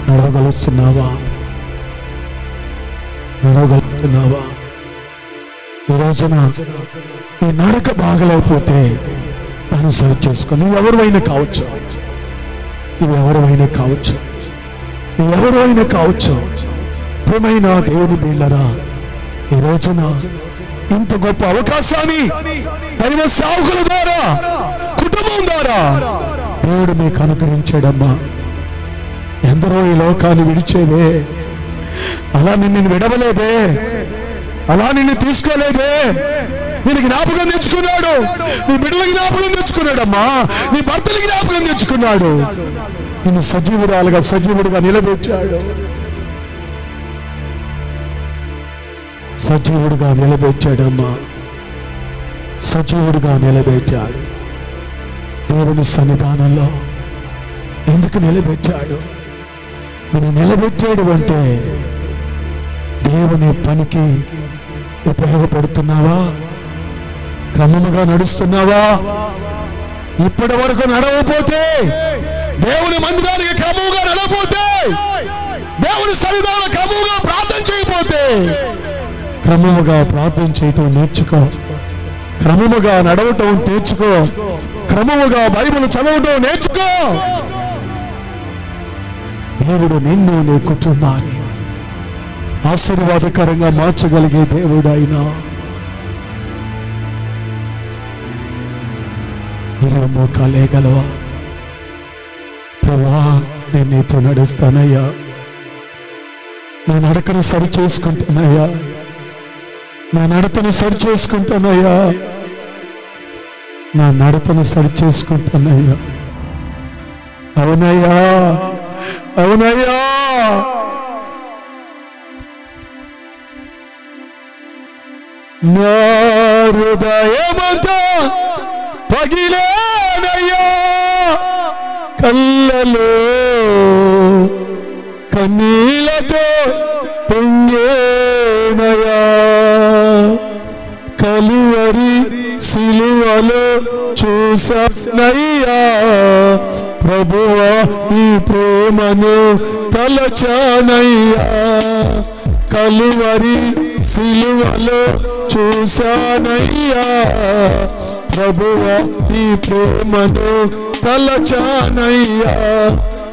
నడవగలుగుతున్నావా? నడవగలుగుతున్నావా? ఈ రోజున ఈ నడక బాగలేకపోతే దాన్ని సరి చేసుకో. నువ్వెవరైనా కావచ్చు, నువ్వెవరైనా కావచ్చు, నువ్వెవరైనా కావచ్చు. ప్రియమైన దేవుని బిడ్డలారా, ఈ రోజున ఇంత గొప్ప అవకాశాన్ని దైవ సేవకుల ద్వారా, కుటుంబం ద్వారా దేవుడు మీకు అనుగ్రహించాడమ్మా. ఎందరో ఈ లోకాన్ని విడిచేదే, అలా నిన్ను విడవలేదే, అలా నిన్ను తీసుకోలేదే, నేను జ్ఞాపకం తెచ్చుకున్నాడు. నీ బిడ్డలకి జ్ఞాపకం తెచ్చుకున్నాడమ్మా, నీ భర్తలకి జ్ఞాపకం తెచ్చుకున్నాడు. నిన్ను సజీవుడిగా నిలబెట్టాడు, సజీవుడిగా నిలబెట్టాడమ్మా, సజీవుడిగా నిలబెట్టాడు. దేవుని సన్నిధానంలో ఎందుకు నిలబెట్టాడు? నేను నిలబెట్టాడు అంటే దేవుని పనికి ఉపయోగపడుతున్నావా? క్రమముగా నడుస్తున్నావా? ఇప్పటి వరకు నడవపోతే, దేవుని మందిరానికి క్రమముగా నడవపోతే, దేవుని సన్నిధానంలో క్రమముగా ప్రార్థన చేయకపోతే, క్రమముగా ప్రార్థన చేయటం నేర్చుకో, క్రమముగా నడవటం నేర్చుకో, క్రమముగా బైబిల్ చదవటం నేర్చుకో. దేవుడు నిన్ను, నీ కుటుంబాన్ని ఆశీర్వాదకరంగా మార్చగలిగే దేవుడు అయినా. నిలువు మోకాలేగలవా? ప్రభువా, నేను నీతో నడుస్తానయ్యా, నా నడకను సరి చేసుకుంటానయ్యా, నా నడతను సరి చేసుకుంటానయ్యా, నా నడతను సరి చేసుకుంటానయ్యా. అవునయ్యా, అవునయ్యా. నా హృదయమంతా పగిలేనయ్యా, కళ్ళలో కన్నీళ్లతో పొంగేనయ్యా. కలువరి సిలువలో చూసానయ్యా, ప్రభువా నీ ప్రేమను తలచానయ్యా. కలువరి సిలువలో చూసానయ్యా, ప్రభువా నీ ప్రేమను తలచానయ్యా.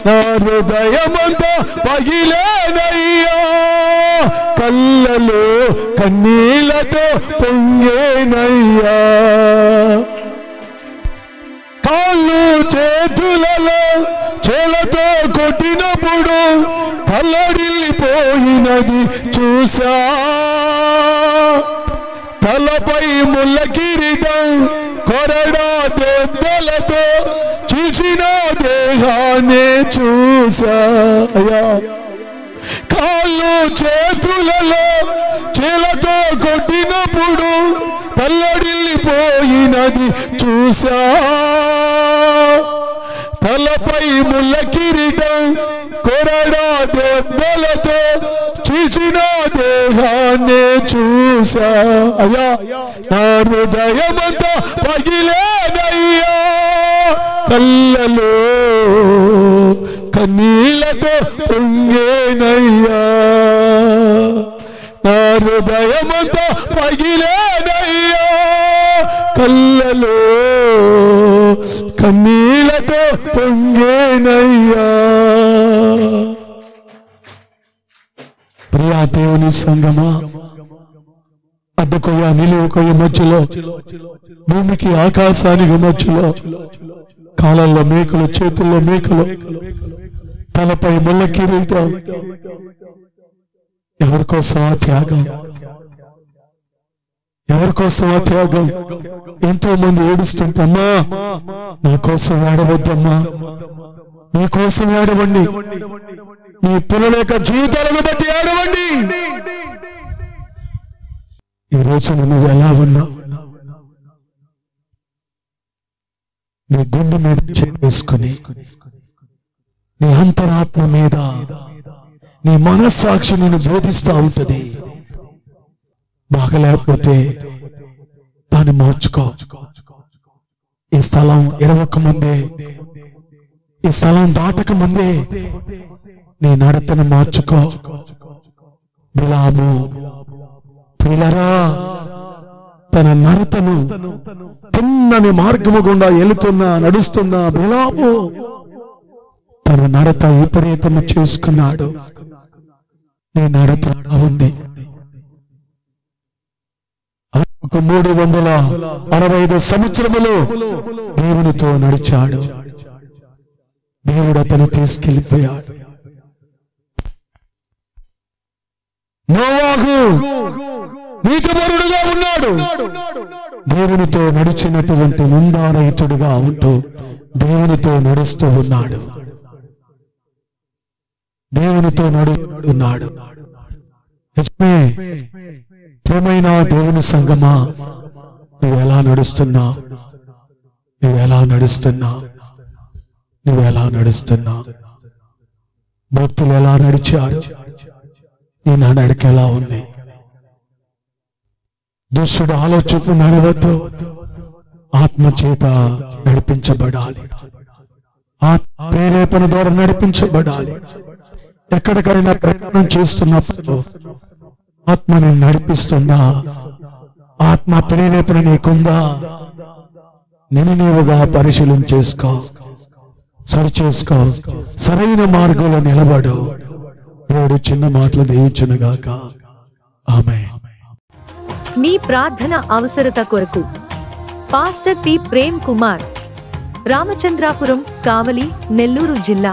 నా హృదయమంతా పగిలేనయ్యా, కళ్ళలో కన్నీళ్లతో పొంగేనయ్యా. కాళ్ళు చేతులలో చేలతో కొట్టినప్పుడు తల్లడిల్లిపోయినది చూసా. తలపై ముళ్ళ కిరీటం కొరడా దెబ్బలతో చీల్చిన దేహాన్ని చూసాయా. కాళ్ళు చేతులలో చేలతో కొట్టినప్పుడు తల్లడిల్లిపోయినది చూసా. తలపై ముళ్ళ కిరీటం కొరడా దెబ్బలతో చీల్చిన దేహాన్ని చూసా. అయ్యా, నా హృదయమంతా పగిలేనయ్యా, కళ్ళలో కన్నీళ్లతో పొంగేనయ్యా. నా హృదయమంతా పగిలేనయ్యా, కళ్ళలో కన్నీళ్లతో పొంగేనయ్యా. ప్రియా దేవుని సంగమా, అడ్డకొయ్య నిలువుకొయ్య మధ్యలో, భూమికి ఆకాశానికి మధ్యలో, కాళ్ళల్లో మేకలు, చేతుల్లో మేకలు, తలపై ముళ్ళ కిరీటం. ఎవరికోసం ఆ త్యాగం? ఎవరికోసం ఆ త్యాగం? ఎంతో మంది ఏడుస్తుంటమ్మా, నా కోసం ఏడవద్దమ్మా, నీ కోసం ఏడవండి, నీ పిల్లల యొక్క జీవితాలను బట్టి ఏడవండి. ఈ రోజు నువ్వు ఎలా ఉన్నావు? నీ గుండె మీద చేసుకుని, నీ అంతరాత్మ మీద, నీ మనస్సాక్షి నిన్ను బోధిస్తూ ఉంటుంది. బాగలేకపోతే దాన్ని మార్చుకో. ఈ స్థలం ఎడవక ముందే, ఈ స్థలం దాటక ముందే నీ నడతను మార్చుకో. బిలాము ప్రియులారా, తన నడతను తిన్నని మార్గము గుండా నడుస్తున్న బిలాము తన నడత విపరీతము చేసుకున్నాడు. నీ నడత ఉంది. 365 సంవత్సరములు దేవునితో నడిచాడు. దేవుడు అతను తీసుకెళ్ళిపోయాడు. నోవాహు నీతిపరుడుగా ఉన్నాడు. దేవునితో నడిచినటువంటి నిందారహితుడుగా ఉంటూ దేవునితో నడుస్తూ ఉన్నాడు. దేవునితో నడుస్తున్నాడు. ప్రియమైన దేవుని సంగమా, నువ్వెలా నడుస్తున్నావు? నువ్వెలా నడుస్తున్నావు? నువ్వెలా నడుస్తున్నావు? భక్తులు ఎలా నడిచారు? నీ నడక ఎలా ఉంది? దుష్టుడు ఆలోచన నడవద్దు. ఆత్మచేత నడిపించబడాలి. ప్రేరేపణ ద్వారా నడిపించబడాలి. ఎక్కడికైనా ప్రయాణం చేస్తున్నప్పుడు ఆత్మని నడిపిస్తున్నా, ఆత్మ ప్రేరేపణ నీకుందా? నీవుగా పరిశీలన చేసుకో, సరిచేసుకో, సరైన మార్గంలో నిలబడు. దేవుడు చిన్న మాటలు దీవించునుగాక. ఆమేన్. మీ ప్రార్థన అవసరత కొరకు పాస్టర్ పి ప్రేమ్ కుమార్, రామచంద్రాపురం, కావలి, నెల్లూరు జిల్లా.